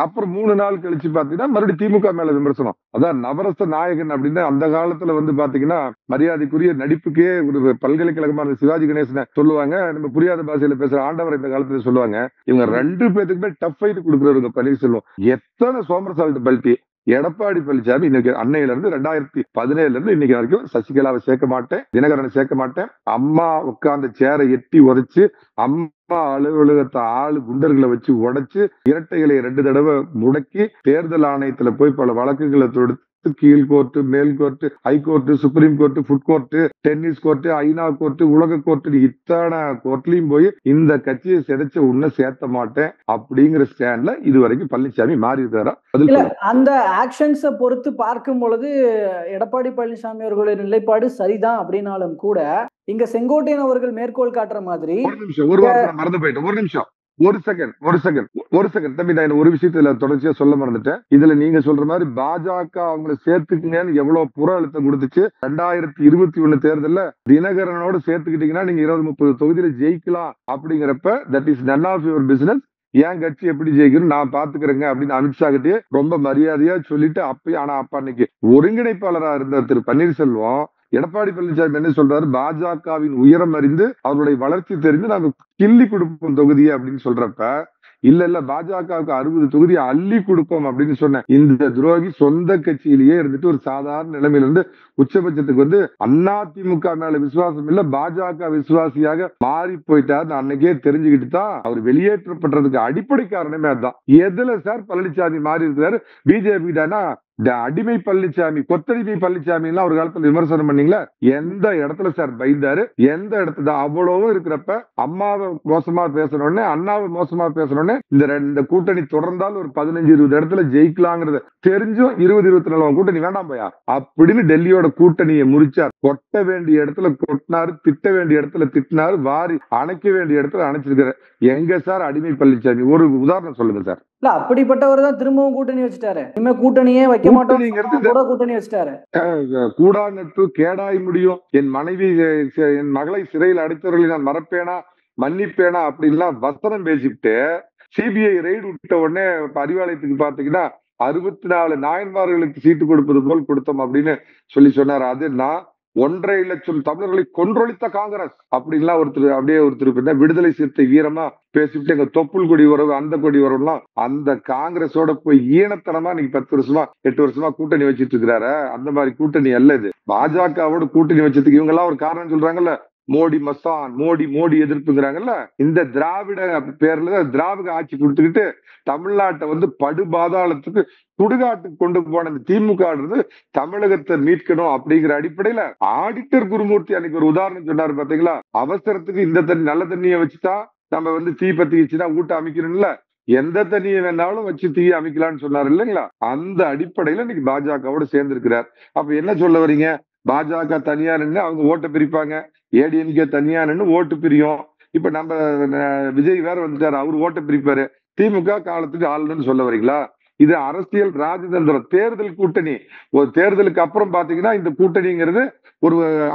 Speaker 1: அப்புறம் 3 நாள் கழிச்சு பாத்தீங்கன்னா மறுபடியும் திமுக மேல விமர்சனம். அதான் நவரச நாயகன் அப்படின்னு அந்த காலத்துல வந்து பாத்தீங்கன்னா மரியாதைக்குரிய நடிப்புக்கே ஒரு பல்கலைக்கழகமான சிவாஜி கணேசனை சொல்லுவாங்க. நம்ம புரியாத பாஷையில பேசுற ஆண்டவர் இந்த காலத்துல சொல்லுவாங்க. இவங்க 2 பேத்துக்குமே டஃப் ஃபைட் கொடுக்குறவங்க பன்னீர்செல்வம். எத்தனை சோமர் சால்ட் பல்டி எடப்பாடி பழனிசாமி இன்னைக்கு அன்னையில இருந்து 2017 இருந்து இன்னைக்கு வரைக்கும் சசிகலாவை சேர்க்க மாட்டேன், தினகரனை சேர்க்க மாட்டேன், அம்மா உட்கார்ந்த சேரை எட்டி உதைச்சு அம்மா அலுவலகத்தை குண்டர்களை வச்சு உடைச்சு இரட்டைகளை 2 தடவை முடக்கி தேர்தல் ஆணையத்துல போய் பல வழக்குகளை தொடுத்து கீழ் கோர்ட்டு, மேல் court, high court, supreme court, food court, tennis court, ஐநா கோர்ட்டு, உலக கோர்ட்டு, இத்தனை கோர்ட்லயும் போய் இந்த கட்சியை சிதைச்ச உன்ன சேர்த்த மாட்டேன் அப்படிங்கிற ஸ்டாண்ட்ல இது வரைக்கும் பழனிசாமி மாறி இருக்காரா?
Speaker 2: அந்த ஆக்ஷன்ஸை பொறுத்து பார்க்கும் பொழுது எடப்பாடி பழனிசாமி அவர்களுடைய நிலைப்பாடு சரிதான் அப்படின்னாலும் கூட இங்க செங்கோட்டையன் அவர்கள் மேற்கோள் காட்டுற மாதிரி
Speaker 1: ஒரு வாரம் மறந்து போயிட்டேன். ஒரு செகண்ட் தம்பி, நான் ஒரு விஷயத்துல தொடர்ச்சியா சொல்ல மறந்துட்டேன். இதுல நீங்க சொல்ற மாதிரி பாஜக அவங்களை சேர்த்துக்குங்கன்னு எவ்வளவு புற அழுத்தம் கொடுத்துச்சு. 2021 தேர்தல்ல தினகரனோட சேர்த்துக்கிட்டீங்கன்னா நீங்க 20-30 தொகுதியில ஜெயிக்கலாம் அப்படிங்கிறப்ப that is none of your business, என் கட்சி எப்படி ஜெயிக்கணும் நான் பாத்துக்கிறேங்க அப்படின்னு அமித்ஷா கிட்டே ரொம்ப மரியாதையா சொல்லிட்டு ஆனா அப்ப அன்னைக்கு ஒருங்கிணைப்பாளராக இருந்த திரு பன்னீர்செல்வம் எடப்பாடி பழனிசாமி என்ன சொல்றாரு, பாஜகவின் உயரம் அறிந்து அவருடைய வளர்ச்சி தெரிந்து நாங்க கிள்ளி கொடுப்போம் தொகுதியை அப்படின்னு சொல்றப்ப இல்ல பாஜகவுக்கு 60 தொகுதி அள்ளி கொடுப்போம் அப்படின்னு சொன்ன இந்த துரோகி சொந்த கட்சியிலேயே இருந்துட்டு ஒரு சாதாரண நிலைமையில இருந்து உச்சபட்சத்துக்கு வந்து அதிமுக மேல விசுவாசம் இல்ல பாஜக விசுவாசியாக மாறி போயிட்டாரு அன்னைக்கே தெரிஞ்சுக்கிட்டு தான் அவர் வெளியேற்றப்படுறதுக்கு அடிப்படை காரணமே அதுதான். எதுல சார் பழனிசாமி மாறி இருக்கிறாரு? பிஜேபி தானா? இந்த அடிமை பழனிசாமி, கொத்தடிமை பழனிசாமி எல்லாம் ஒரு காலத்துல விமர்சனம் பண்ணீங்களா? எந்த இடத்துல சார் பயந்தாரு? எந்த இடத்துல? அவ்வளவும் இருக்கிறப்ப அம்மாவை மோசமா பேசணும்னு, அண்ணாவை மோசமா பேசணும்னு இந்த கூட்டணி தொடர்ந்தால் ஒரு 15-20 இடத்துல ஜெயிக்கலாங்கிறத தெரிஞ்சும் 20-24 கூட்டணி வேண்டாம் பையா அப்படின்னு டெல்லியோட கூட்டணியை முறிச்சார். கொட்ட வேண்டிய இடத்துல கொட்டினாரு, திட்ட வேண்டிய இடத்துல திட்டினாரு, வாரி அணைக்க வேண்டிய இடத்துல அணைச்சிருக்காரு. எங்க சார் அடிமை பழனிசாமி? ஒரு உதாரணம் சொல்லுங்க சார்.
Speaker 2: இல்ல அப்படிப்பட்டவர் தான் திரும்பவும் கூட்டணி வச்சுட்டாரு. இனிமே கூட்டணியே வைக்க மாட்டோம், கூட்டணி வச்சுட்டாரு.
Speaker 1: கூடா நட்பு கேடாய் முடியும், என் மனைவி என் மகளை சிறையில் அடைத்தவர்களை நான் மறப்பேனா மன்னிப்பேனா அப்படின்லாம் வசனம் பேசிவிட்டு சிபிஐ ரெய்டு விட்ட உடனே அறிவாலயத்துக்கு பாத்தீங்கன்னா 64 நாயன்மார்களுக்கு சீட்டு கொடுப்பது போல் கொடுத்தோம் அப்படின்னு சொன்னார். அது நான் 1.5 லட்சம் தமிழர்களை கொன்றொழித்த காங்கிரஸ் அப்படின்லாம் ஒருத்தர் விடுதலை சிறுத்தை வீரமா பேசிவிட்டு எங்க தொப்புள் கொடி உறவு அந்த கொடி உறவுலாம் அந்த காங்கிரஸோட போய் ஈனத்தனமா நீங்க 10 வருஷமா 8 வருஷமா கூட்டணி வச்சிட்டு இருக்கிறாரு. அந்த மாதிரி கூட்டணி அல்ல இது. பாஜகவோட கூட்டணி வச்சதுக்கு இவங்க எல்லாம் ஒரு காரணம் சொல்றாங்கல்ல, மோடி மஸ்தான், மோடி எதிர்ப்புங்கிறாங்கல்ல. இந்த திராவிட பேர்ல திராவிட ஆட்சி கொடுத்துக்கிட்டு தமிழ்நாட்டை படுபாதாளத்துக்கு சுடுகாட்டுக்கு கொண்டு போன இந்த திமுக தமிழகத்தை மீட்கணும் அப்படிங்கிற அடிப்படையில ஆடிட்டர் குருமூர்த்தி அன்னைக்கு ஒரு உதாரணம் சொன்னாரு பாத்தீங்களா? அவசரத்துக்கு இந்த தண்ணி நல்ல தண்ணியை வச்சுட்டா நம்ம தீ பத்தி வச்சுட்டா ஊட்ட அமைக்கணும்ல, எந்த தண்ணியை வேணாலும் வச்சு தீயை அமைக்கலாம்னு சொன்னாரு இல்லைங்களா? அந்த அடிப்படையில இன்னைக்கு பாஜகவோட சேர்ந்து இருக்கிறார். அப்ப என்ன சொல்ல வரீங்க? பாஜக தனியா நின்று அவங்க ஓட்டை பிரிப்பாங்க, ஏடிஎம்கே தனியா நின்று ஓட்டு பிரியும். இப்ப நம்ம விஜய் வேற வந்துட்டாரு, அவரு ஓட்டை பிரிப்பாரு, திமுக காலத்துக்கு ஆளுன்னு சொல்ல வரீங்களா? இது அரசியல் ராஜதந்திரம், தேர்தல் கூட்டணி. ஒரு தேர்தலுக்கு அப்புறம் பாத்தீங்கன்னா இந்த கூட்டணிங்கிறது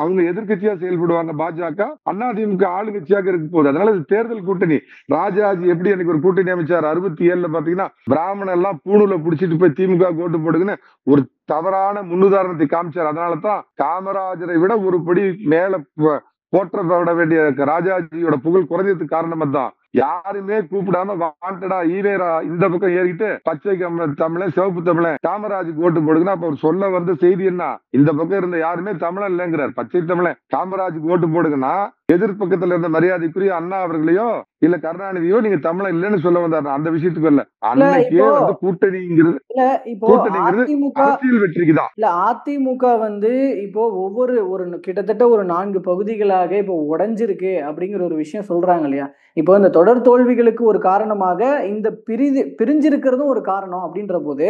Speaker 1: அவங்க எதிர்கட்சியா செயல்படுவாங்க. பாஜக அதிமுக ஆளுங்கட்சியாக இருக்க போகுது. அதனால இது தேர்தல் கூட்டணி. ராஜாஜி எப்படி எனக்கு ஒரு கூட்டணி அமைச்சார் 67 பாத்தீங்கன்னா பிராமணன் எல்லாம் பூணுல புடிச்சிட்டு போய் திமுக ஓட்டு போடுங்கன்னு ஒரு தவறான முன்னுதாரணத்தை காமிச்சார். அதனாலதான் காமராஜரை விட ஒரு படி மேல போற்றப்பட வேண்டிய ராஜாஜியோட புகழ் குறைஞ்சதுக்கு காரணம் தான். யாருமே கூப்பிடாம வாண்டடா ஈவேரா இந்த பக்கம் ஏறிட்டு பச்சை தமிழன் சிவப்பு தமிழன் காமராஜுக்கு ஓட்டு போடுங்கன்னா அப்ப அவர் சொல்ல செய்தி என்ன? இந்த பக்கம் இருந்த யாருமே தமிழன் இல்லைங்கிறார். பச்சை தமிழன் காமராஜுக்கு ஓட்டு போடுங்கன்னா எதிர்பக்கத்துல இருந்த மரியாதைக்குரிய அண்ணா அவர்களையோ இல்ல கருணாநிதியோ நீங்க தமிழன் இல்லைன்னு சொல்ல வந்தாரு. அந்த விஷயத்துக்கு இல்ல, அன்னைக்கே கூட்டணிங்கிறது அரசியல் வெற்றிக்குதான்.
Speaker 2: இல்ல அதிமுக இப்போ ஒரு கிட்டத்தட்ட ஒரு 4 பகுதிகளாக இப்போ உடைஞ்சிருக்கு அப்படிங்கிற ஒரு விஷயம் சொல்றாங்க இல்லையா? இப்போ இந்த தொடர் தோல்விகளுக்கு ஒரு காரணமாக இந்த பிரிஞ்சிருக்கிறதும் ஒரு காரணம் அப்படின்ற போது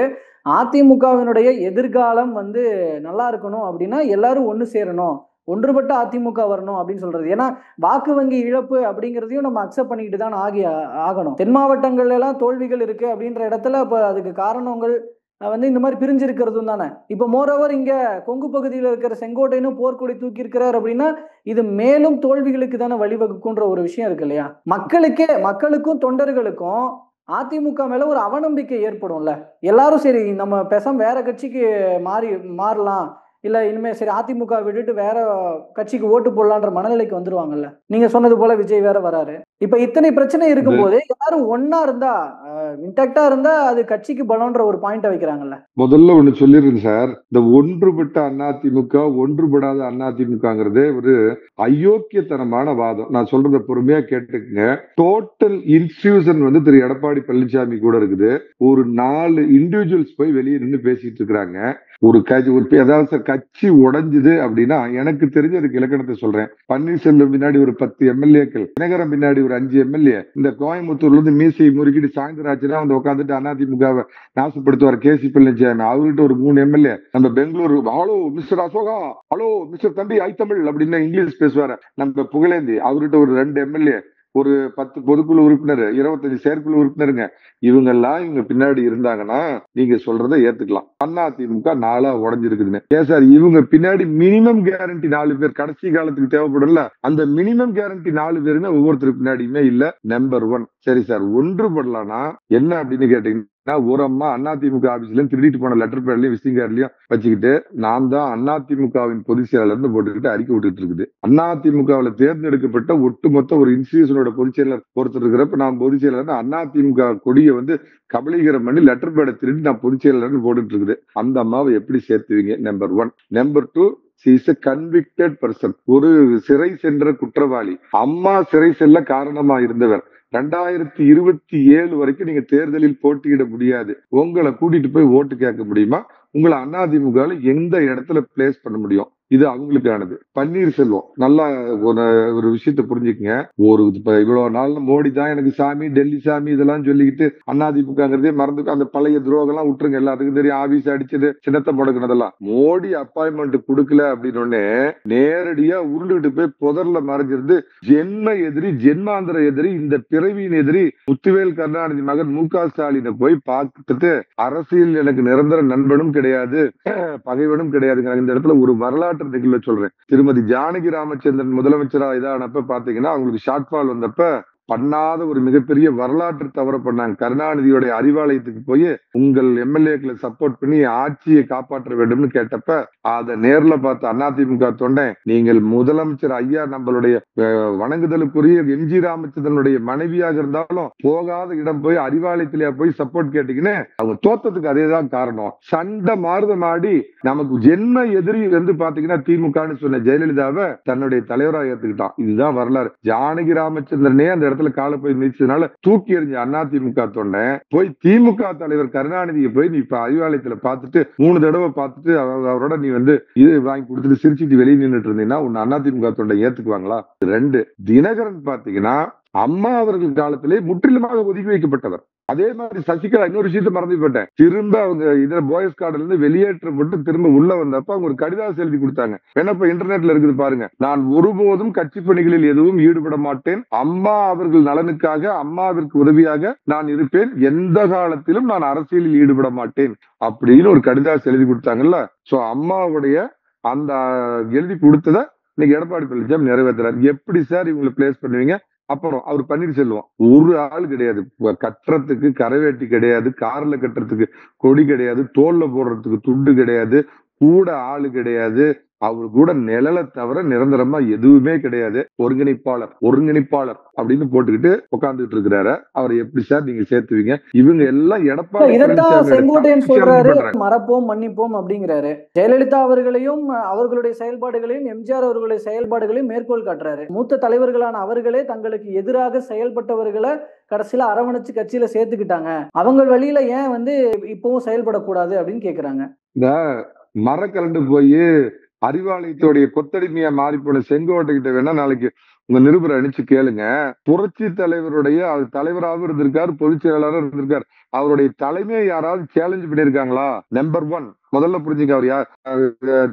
Speaker 2: அதிமுகவினுடைய எதிர்காலம் நல்லா இருக்கணும் அப்படின்னா எல்லாரும் ஒண்ணு சேரணும், ஒன்றுபட்ட அதிமுக வரணும் அப்படின்னு சொல்றது. ஏன்னா வாக்கு வங்கி இழப்பு அப்படிங்கிறதையும் நம்ம அக்செப்ட் பண்ணிக்கிட்டு தான் ஆகணும். தென் மாவட்டங்கள்ல எல்லாம் தோல்விகள் இருக்கு அப்படின்ற இடத்துல இப்ப அதுக்கு காரணங்கள் இந்த மாதிரி பிரிஞ்சிருக்கிறதும் தானே. இப்போ மோரோவர் இங்க கொங்கு பகுதியில் இருக்கிற செங்கோட்டையனும் போர்க்கொடி தூக்கி இருக்கிறார் அப்படின்னா இது மேலும் தோல்விகளுக்கு தானே வழிவகுக்குன்ற ஒரு விஷயம் இருக்கு இல்லையா? மக்களுக்கும் தொண்டர்களுக்கும் அதிமுக மேல ஒரு அவநம்பிக்கை ஏற்படும்ல. எல்லாரும் சரி நம்ம பேசாம வேற கட்சிக்கு மாறலாம், இல்ல இனிமே சரி அதிமுக விட்டுட்டு வேற கட்சிக்கு ஓட்டு போடலான்ற மனநிலைக்கு வந்துருவாங்கல்ல. நீங்க சொன்னது போல விஜய் வேற வராரு. இப்ப இத்தனை பிரச்சனை இருக்கும்போது எல்லாரும் ஒன்னா இருந்தா இன்டாக்டா இருந்தா அது கட்சிக்கு பலம்ன்ற ஒரு பாயிண்ட் வைக்கிறாங்கல்ல.
Speaker 1: முதல்ல ஒண்ணு சொல்லிருங்க சார், இந்த ஒன்றுபட்ட அதிமுக ஒன்றுபடாத அதிமுகங்கிறது ஒரு அயோக்கியத்தனமான வாதம். நான் சொல்றத பொறுமையா கேட்டுக்குங்க. டோட்டல் இன்ஃபியூசன் திரு எடப்பாடி பழனிசாமி கூட இருக்குது. ஒரு 4 இண்டிவிஜுவல்ஸ் போய் வெளியே நின்று பேசிட்டு இருக்கிறாங்க. ஒரு கட்சி உடைஞ்சுது அப்படின்னா எனக்கு தெரிஞ்சதுக்கு இலக்கணத்தை சொல்றேன். பன்னீர்செல்வம் பின்னாடி ஒரு 10 எம்எல்ஏக்கள், தினகரன் பின்னாடி ஒரு 5 எம்எல்ஏ, இந்த கோயம்புத்தூர்ல இருந்து மீசையை முறுக்கிட்டு சாயந்தராச்சுன்னா உட்காந்துட்டு அதிமுகவை நாசப்படுத்துவார் கேசி பழனிசாமி, அவர்கிட்ட ஒரு 3 எம்எல்ஏ. நம்ம Bangalore hello mister Ashoka, hello mister தம்பி ஐ தமிழ் அப்படின்னு இங்கிலீஷ் பேசுவாரு. நம்ம புகழேந்தி அவர்கிட்ட ஒரு 2 எம்எல்ஏ, ஒரு 10 பொதுக்குழு உறுப்பினர், 25 செயற்குழு உறுப்பினருங்க. இவங்க பின்னாடி இருந்தாங்கன்னா நீங்க சொல்றதை ஏத்துக்கலாம். அதிமுக 4 உடைஞ்சிருக்குதுன்னு. ஏன் சார் இவங்க பின்னாடி மினிமம் கேரண்டி 4 பேர் கடைசி காலத்துக்கு தேவைப்படும்ல, அந்த மினிமம் கேரண்டி 4 பேருமே ஒவ்வொருத்தருக்கு பின்னாடியுமே இல்ல. நம்பர் 1 சரி சார் ஒன்றுபடலாம்னா என்ன அப்படின்னு கேட்டீங்கன்னா, ஒரு அம்மா அதிமுக ஆபீஸ்ல திருடிட்டு போன லெட்டர் பேட்லயும் விசிட்டிங் கார்டுலயும் வச்சுக்கிட்டு நான் தான் அதிமுகவின் பொதுச் செயலாளர்னு போட்டுக்கிட்டு அறிக்கை விட்டுட்டு இருக்குது. அதிமுகவில் தேர்ந்தெடுக்கப்பட்ட ஒட்டுமொத்த ஒரு இன்ஸ்டிடியூஷனோட பொதுச் செயலர் ஒருத்தர் இருக்கிறப்ப நான் பொதுச் செயலாளர் அதிமுக கொடியை கபலீகரம் பண்ணி லெட்டர் பேடை திருடி நான் பொதுச் செயலாளர்னு போட்டுட்டு இருக்குது. அந்த அம்மாவை எப்படி சேர்த்துவீங்க? Number 1. Number 2, she is a convicted person. ஒரு சிறை சென்ற குற்றவாளி. அம்மா சிறை செல்ல காரணமா இருந்தவர். 2027 வரைக்கும் நீங்க தேர்தலில் போட்டியிட முடியாது. உங்களை கூட்டிட்டு போய் ஓட்டு கேட்க முடியுமா? உங்களை அதிமுக எந்த இடத்துல பிளேஸ் பண்ண முடியும்? இது அவங்களுக்கானது. பன்னீர்செல்வம் நல்லா ஒரு விஷயத்த புரிஞ்சுக்கங்க. இப்ப இவ்வளவு நாள் மோடி தான் எனக்கு சாமி, டெல்லி சாமி இதெல்லாம் சொல்லிக்கிட்டு அதிமுகங்கிறதே மறந்து அந்த பழைய துரோகம் எல்லாம் விட்டுருங்க. எல்லாத்துக்கும் தெரியும். ஆபீஸ் அடிச்சது, சின்னத்தை முடக்குனதெல்லாம். மோடி அப்பாயின்மெண்ட் கொடுக்கல அப்படின்னு நேரடியா உருண்டுகிட்டு போய் புதர்ல மறைஞ்சிருந்து ஜென்ம எதிரி, ஜென்மாந்திர எதிரி, இந்த பிறவியின் எதிரி முத்துவேல் கருணாநிதி மகன் மு.க. ஸ்டாலினை போய் பார்த்துட்டு அரசியல் எனக்கு நிரந்தர நண்பனும் கிடையாது, பகைவனும் கிடையாதுங்கிறாங்க. இந்த இடத்துல ஒரு வரலாற்று நிகழ்வை சொல்றேன். திருமதி ஜானகி ராமச்சந்திரன் முதலமைச்சரா இதானப்ப பாத்தீங்கன்னா அவங்களுக்கு ஷார்ட்ஃபால் வந்தப்ப பண்ணாத ஒரு மிகப்பெரிய வரலாற்று தவற பண்ணாங்க. கருணாநிதியோட அறிவாலயத்துக்கு போய் உங்கள் எம்எல்ஏக்களை சப்போர்ட் பண்ணி ஆட்சியை காப்பாற்ற வேண்டும்னு கேட்டப்ப அதை நேர்ல பார்த்த அதிமுக தொண்டை, நீங்கள் முதலமைச்சர் ஐயா நம்மளுடைய வணங்குதலுக்குரிய எம்ஜி ராமச்சந்திரனுடைய மனைவியாக இருந்தாலும் போகாத இடம் போய் அறிவாலயத்திலேயே போய் சப்போர்ட் கேட்டீங்கன்னு அவங்க தோத்ததுக்கு அதேதான் காரணம். சண்டை மாறுதமாடி நமக்கு ஜென்ம எதிரி வந்து பாத்தீங்கன்னா திமுகன்னு சொன்ன ஜெயலலிதாவை தன்னுடைய தலைவராக ஏத்துக்கிட்டான். இதுதான் வரலாறு. ஜானகி ராமச்சந்திரனே அந்த இடத்துல கால போய் மிதிச்சதுனால தூக்கி எறிஞ்ச அதிமுக தொண்டை போய் திமுக தலைவர் கருணாநிதியை போய் நீ இப்ப அறிவாலயத்துல பார்த்துட்டு 3 தடவை பார்த்துட்டு அவரோட நீ வந்து இது வாங்கி கொடுத்துட்டு சிரிச்சுட்டு வெளியே நின்றுட்டு இருந்தீங்கன்னா உன்னை அதிமுக தொண்டை ஏத்துக்குவாங்களா? 2 தினகரன் பாத்தீங்கன்னா அம்மா அவர்கள் காலத்திலே முற்றிலுமாக ஒதுக்கி வைக்கப்பட்டவர். அதே மாதிரி சசிகலா இன்னொரு விஷயத்தை மறந்து போயிட்டேன். திரும்ப அவங்க இதுல பாய்ஸ் கார்டுல இருந்து வெளியேற்றப்பட்டு திரும்ப உள்ள வந்தப்ப அவங்க ஒரு கடிதாசம் எழுதி கொடுத்தாங்க. வேணப்ப இன்டர்நெட்ல இருக்குது பாருங்க. நான் ஒருபோதும் கட்சி பணிகளில் எதுவும் ஈடுபட மாட்டேன். அம்மா அவர்கள் நலனுக்காக, அம்மாவிற்கு உதவியாக நான் இருப்பேன். எந்த காலத்திலும் நான் அரசியலில் ஈடுபட மாட்டேன் அப்படின்னு ஒரு கடிதாசம் எழுதி கொடுத்தாங்கல்ல. சோ அம்மாவுடைய அந்த எழுதி கொடுத்ததை இன்னைக்கு எடப்பாடி பழனிசாமி நிறைவேற்றுறாரு. எப்படி சார் இவங்களை பிளேஸ் பண்ணுவீங்க? அப்புறம் அவர் பன்னீர்செல்வம் ஒரு ஆள் கிடையாது. கட்டுறதுக்கு கரைவேட்டி கிடையாது, கார்ல கட்டுறதுக்கு கொடி கிடையாது, தோல்ல போடுறதுக்கு துண்டு கிடையாது, கூட ஆளு கிடையாது. அவரு கூட நிழலை தவிர நிரந்தரமா எதுவுமே கிடையாது. ஒருங்கிணைப்பாளர் அப்படின்னு போட்டுக்கிட்டு உட்கார்ந்துட்டு இருக்கிறாரு. அவரை எப்படி சார் நீங்க சேர்த்துவீங்க? இவங்க எல்லாம் எடப்பாடி
Speaker 2: இதைத்தான் செங்கோட்டையன் சொல்றாரு, மறப்போம் மன்னிப்போம் அப்படிங்கிறாரு. ஜெயலலிதா அவர்களையும் அவர்களுடைய செயல்பாடுகளையும் எம்ஜிஆர் அவர்களுடைய செயல்பாடுகளையும் மேற்கோள் காட்டுறாரு. மூத்த தலைவர்களான அவர்களே தங்களுக்கு எதிராக செயல்பட்டவர்களை கடைசியில அரவணைச்சு கட்சியில சேர்த்துக்கிட்டாங்க. அவங்க வழியில ஏன் வந்து இப்பவும் செயல்படக்கூடாது அப்படின்னு கேக்குறாங்க.
Speaker 1: இந்த மரக்கலண்டு போய் அறிவாலயத்தோடைய கொத்தடிமையா மாறி போன செங்கோட்டை கிட்ட வேணா நாளைக்கு உங்க நிருபரை அனுப்பிச்சு கேளுங்க. புரட்சி தலைவருடைய தலைவராகவும் இருந்திருக்காரு, பொதுச் செயலாளரும் இருந்திருக்காரு. அவருடைய தலைமையை யாராவது சேலஞ்ச் பண்ணிருக்காங்களா? நம்பர் 1 முதல்ல புரிஞ்சுக்க. அவர் யார்?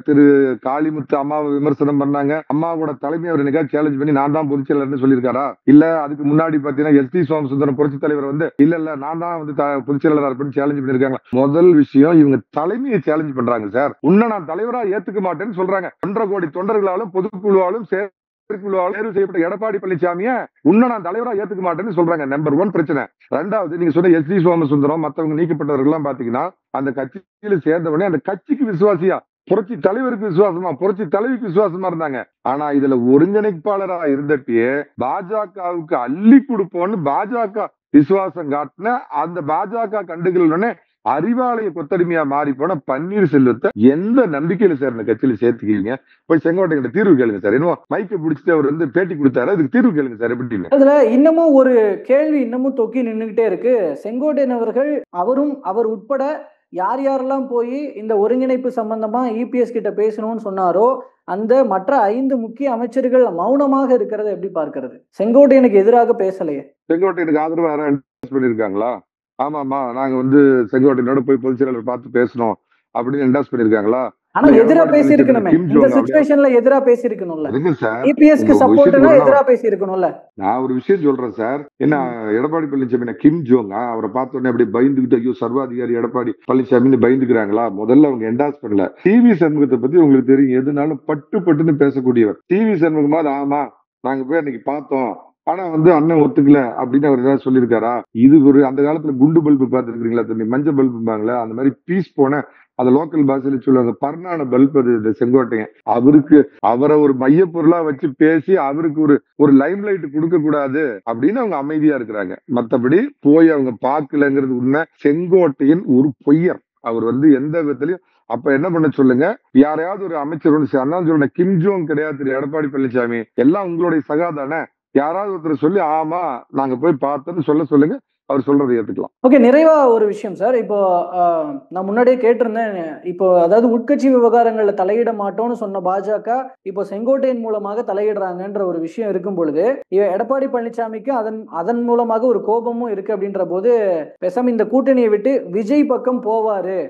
Speaker 1: திரு காளிமுத்து அம்மாவை விமர்சனம் பண்ணாங்க. அம்மாவோட தலைமை அவர் என்னைக்கா சேலஞ்ச் பண்ணி நான் தான் பொதுச் செயலாளர்னு சொல்லியிருக்காரா? இல்ல அதுக்கு முன்னாடி பாத்தீங்கன்னா எஸ் டி சோமசுந்தரம் புரட்சி தலைவர் வந்து இல்ல நான் தான் வந்து பொதுச் செயலாளர் அப்படின்னு சேலஞ்ச் பண்ணிருக்காங்க. முதல் விஷயம் இவங்க தலைமையை சேலஞ்ச் பண்றாங்க சார். உன்ன நான் தலைவரா ஏத்துக்க மாட்டேன்னு சொல்றாங்க. 1.5 கோடி தொண்டர்களாலும் பொதுக்குழுவாலும் தேர்வு செய்யப்பட்ட எடப்பாடி பழனிசாமிய உன்ன நான் தலைவரா ஏத்துக்க மாட்டேன்னு சொல்றாங்க. நம்பர் 1 பிரச்சனை. 2வது நீங்க சொன்ன எஸ் டி சோமசுந்தரம் மத்தவங்க நீக்கப்பட்டவர்கள் எல்லாம் பாத்தீங்கன்னா அந்த கட்சியில சேர்ந்தவனே அந்த கட்சிக்கு விசுவாசியா, புரட்சி தலைவருக்கு விசுவாசமா, புரட்சி தலைவிக்கு விசுவாசமா இருந்தாங்க. ஆனா இதுல ஒருங்கிணைப்பாளரா இருந்தப்பயே பாஜகவுக்கு அள்ளி கொடுப்போம்னு பாஜக விசுவாசம் காட்டின அந்த பாஜக கண்டுகளுடனே அறிவாலய கொத்தடிமையா மாறி போன பன்னீர்செல்வத்தை எந்த நம்பிக்கையில சார் இந்த கட்சியில சேர்த்துக்கீங்க? போய் செங்கோட்டை கிட்ட தீர்வு கேளுங்க சார். இன்னும் மைக்க பிடிச்சிட்டு அவர் வந்து பேட்டி கொடுத்தாரு, அதுக்கு தீர்வு கேளுங்க சார். எப்படின்னு
Speaker 2: அதுல இன்னமும் ஒரு கேள்வி இன்னமும் தொக்கி நின்றுகிட்டே இருக்கு. செங்கோட்டையன் அவர்கள் அவர் உட்பட யார் யாரெல்லாம் போய் இந்த ஒருங்கிணைப்பு சம்பந்தமா இபிஎஸ் கிட்ட பேசணும்னு சொன்னாரோ அந்த மற்ற 5 முக்கிய அமைச்சர்கள் மௌனமாக இருக்கிறத எப்படி பார்க்கிறது? செங்கோட்டையனுக்கு எதிராக பேசலையே.
Speaker 1: செங்கோட்டையனுக்கு ஆதரவு யாரும் பண்ணிருக்காங்களா? ஆமாமா நாங்க வந்து செங்கோட்டையனோட போய் பொதுச் செயலாளர் பார்த்து பேசணும் அப்படின்னு என்டாஸ் பண்ணிருக்காங்களா?
Speaker 2: ஆனா எதிரா பேசி இருக்கணுமே. இந்த சிச்சுவேஷன்ல எதிரா பேசி இருக்கணும்ல. இபிஎஸ்க்கு சப்போர்ட்னா எதிரா பேசி இருக்கணும்ல.
Speaker 1: நான் ஒரு விஷயம் சொல்றேன் சார். என்ன எடப்பாடி பழனிசாமி கிம் ஜோங் அவரை பார்த்த உடனே அப்படியே பயந்துகிட்டு ஐயோ சர்வாதிகாரி எடப்பாடி பழனிசாமின்னு பயந்துக்கிறாங்களா? முதல்ல அவங்க என்டாஸ் பண்ணல. டிவி சண்முகத்தை பத்தி உங்களுக்கு தெரியும், எதுனாலும் பட்டுன்னு பேசக்கூடியவர். டிவி சண்முகமாவது ஆமா நாங்க போய் அன்னைக்கு பார்த்தோம், ஆனா வந்து அண்ணன் ஒத்துக்கல அப்படின்னு அவர் ஏதாவது சொல்லியிருக்காரா? இது ஒரு அந்த காலத்துல குண்டு பல்பு பார்த்துருக்கீங்களா தம்பி? மஞ்சள் பல்புபாங்களா? அந்த மாதிரி பீஸ் போன அந்த லோக்கல் பாஷையில சொல்லுவாங்க பர்ணான பல்ப். அது செங்கோட்டையன் அவரை ஒரு மைய பொருளா வச்சு பேசி அவருக்கு ஒரு லைம் லைட் கொடுக்க கூடாது அப்படின்னு அவங்க அமைதியா இருக்கிறாங்க. மத்தபடி போய் அவங்க பாக்கலங்கிறது உண்மை. செங்கோட்டையன் ஒரு பொய்யர். அவர் வந்து எந்த விதத்திலையும் அப்ப என்ன பண்ண சொல்லுங்க, யாரையாவது ஒரு அமைச்சர் ஒன்று சொன்ன கிம் ஜோங் கிடையாது திரு எடப்பாடி பழனிசாமி, எல்லாம் உங்களுடைய சகாதானே, யாராவது ஒருத்தர் சொல்லி ஆமா நாங்க போய் பார்த்தோன்னு சொல்லுங்க, அவர் சொல்றதை ஏத்துக்கலாம்.
Speaker 2: ஓகே, நிறைவா ஒரு விஷயம் சார். இப்போ நான் முன்னாடியே கேட்டிருந்தேன். இப்போ அதாவது உட்கட்சி விவகாரங்கள்ல தலையிட மாட்டோம்னு சொன்ன பாஜக இப்போ செங்கோட்டையின் மூலமாக தலையிடுறாங்கன்ற ஒரு விஷயம் இருக்கும் பொழுது, எடப்பாடி பழனிசாமிக்கு அதன் மூலமாக ஒரு கோபமும் இருக்கு அப்படின்ற போது, பேசாம இந்த கூட்டணியை விட்டு விஜய் பக்கம் போவாரு,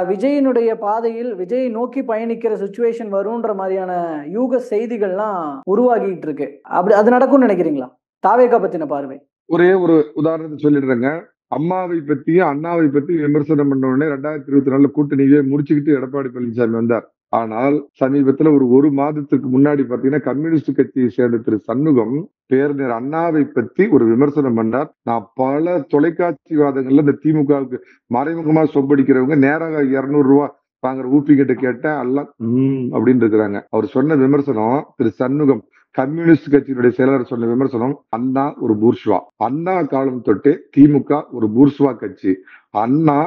Speaker 2: விஜயினுடைய பாதையில் விஜய் நோக்கி பயணிக்கிற சுச்சுவேஷன் வரும்ன்ற மாதிரியான யூக செய்திகள்லாம் உருவாகிட்டு இருக்கு. அப்படி அது நடக்கும்னு நினைக்கிறீங்களா? தாவேகா பத்தின பார்வை.
Speaker 1: ஒரே ஒரு உதாரணத்தை சொல்லிடுறேங்க. அம்மாவை பத்தியும் அண்ணாவை பத்தி விமர்சனம் பண்ண உடனே 2024 கூட்டணியே முடிச்சுக்கிட்டு எடப்பாடி பழனிசாமி வந்தார். ஆனால் சமீபத்துல ஒரு மாதத்துக்கு முன்னாடி பாத்தீங்கன்னா கம்யூனிஸ்ட் கட்சியை சேர்ந்த திரு சண்முகம் பேரறிஞர் அண்ணாவை பத்தி ஒரு விமர்சனம் பண்ணார். நான் பல தொலைக்காட்சி வாதங்கள்ல இந்த திமுகவுக்கு மறைமுகமா சொம்படிக்கிறவங்க நேராக 200 ரூபாய் வாங்குற ஊப்பி கிட்ட கேட்டேன், எல்லாம் அப்படின்னு இருக்கிறாங்க. அவர் சொன்ன விமர்சனம், திரு சண்முகம் கம்யூனிஸ்ட் கட்சியினுடைய செயலர் சொன்ன விமர்சனம், அண்ணா ஒரு பூர்ஷ்வா, அண்ணா காலம் தொட்டே திமுக ஒரு பூர்ஷ்வா கட்சி, அண்ணா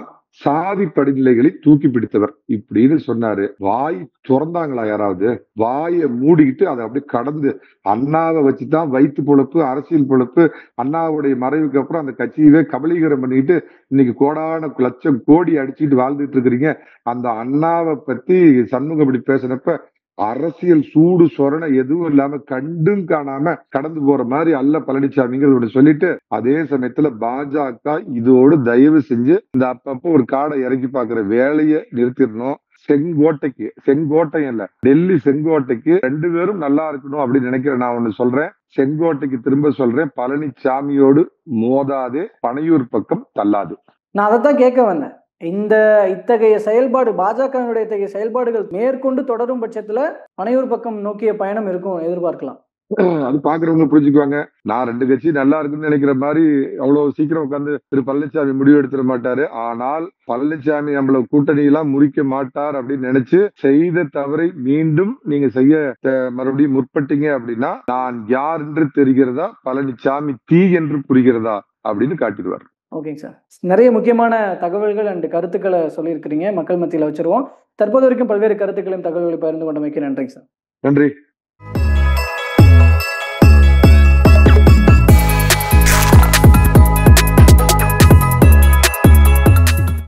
Speaker 1: சாதி படிநிலைகளை தூக்கி பிடித்தவர் இப்படின்னு சொன்னாரு. வாய் திறந்தாங்களா யாராவது? வாயை மூடிக்கிட்டு அதை அப்படியே கடந்து அண்ணாவை வச்சுதான் வயிற்று பொழப்பு, அரசியல் பொழப்பு, அண்ணாவுடைய மறைவுக்கு அப்புறம் அந்த கட்சியவே கபலீகரம் பண்ணிக்கிட்டு இன்னைக்கு கோடான லட்சம் கோடி அடிச்சுட்டு வாழ்ந்துட்டு இருக்கிறீங்க. அந்த அண்ணாவை பத்தி சண்முகம் இப்படி பேசினப்ப அரசியல் சூடு சொரணை எதுவும் இல்லாம கண்டும் காணாம கடந்து போற மாதிரி அல்ல பழனிசாமிங்கிறத சொல்லிட்டு, அதே சமயத்துல பாஜக இதோடு தயவு செஞ்சு இந்த அப்பப்போ ஒரு காடை இறக்கி பாக்குற வேலையை நிறுத்திடணும். செங்கோட்டை இல்ல, டெல்லி செங்கோட்டைக்கு 2 பேரும் நல்லா இருக்கணும் அப்படின்னு நினைக்கிறேன். நான் ஒண்ணு சொல்றேன், செங்கோட்டைக்கு திரும்ப சொல்றேன், பழனிசாமியோடு மோதாதே, பனையூர் பக்கம் தள்ளாது.
Speaker 2: நான் அதைத்தான் கேட்க வந்தேன். இத்தகைய செயல்பாடு, பாஜகவினுடைய இத்தகைய செயல்பாடுகள் மேற்கொண்டு தொடரும் பட்சத்துல பனையூர் பக்கம் நோக்கிய பயணம் இருக்கும் எதிர்பார்க்கலாம்.
Speaker 1: அது பாக்குறவங்க புரிஞ்சுக்குவாங்க. நான் 2 கட்சி நல்லா இருக்குன்னு நினைக்கிற மாதிரி அவ்வளவு சீக்கிரம் உட்கார்ந்து திரு பழனிசாமி முடிவு எடுத்துட மாட்டாரு. ஆனால் பழனிசாமி நம்மள கூட்டணி எல்லாம் முறிக்க மாட்டார் அப்படின்னு நினைச்சு செய்த தவறை மீண்டும் நீங்க செய்ய மறுபடியும் முற்பட்டீங்க அப்படின்னா, நான் யார் என்று தெரிகிறதா, பழனிசாமி தீ என்று புரிகிறதா அப்படின்னு காட்டிடுவார்.
Speaker 2: ஓகேங்க சார், நிறைய முக்கியமான தகவல்கள் அண்ட் கருத்துக்களை சொல்லியிருக்கிறீங்க. மக்கள் மத்தியில் வச்சிருவோம். தற்போது வரைக்கும் பல்வேறு கருத்துக்களையும் தகவல்களை பகிர்ந்து கொண்டமைக்கு நன்றிங்க சார்.
Speaker 1: நன்றி.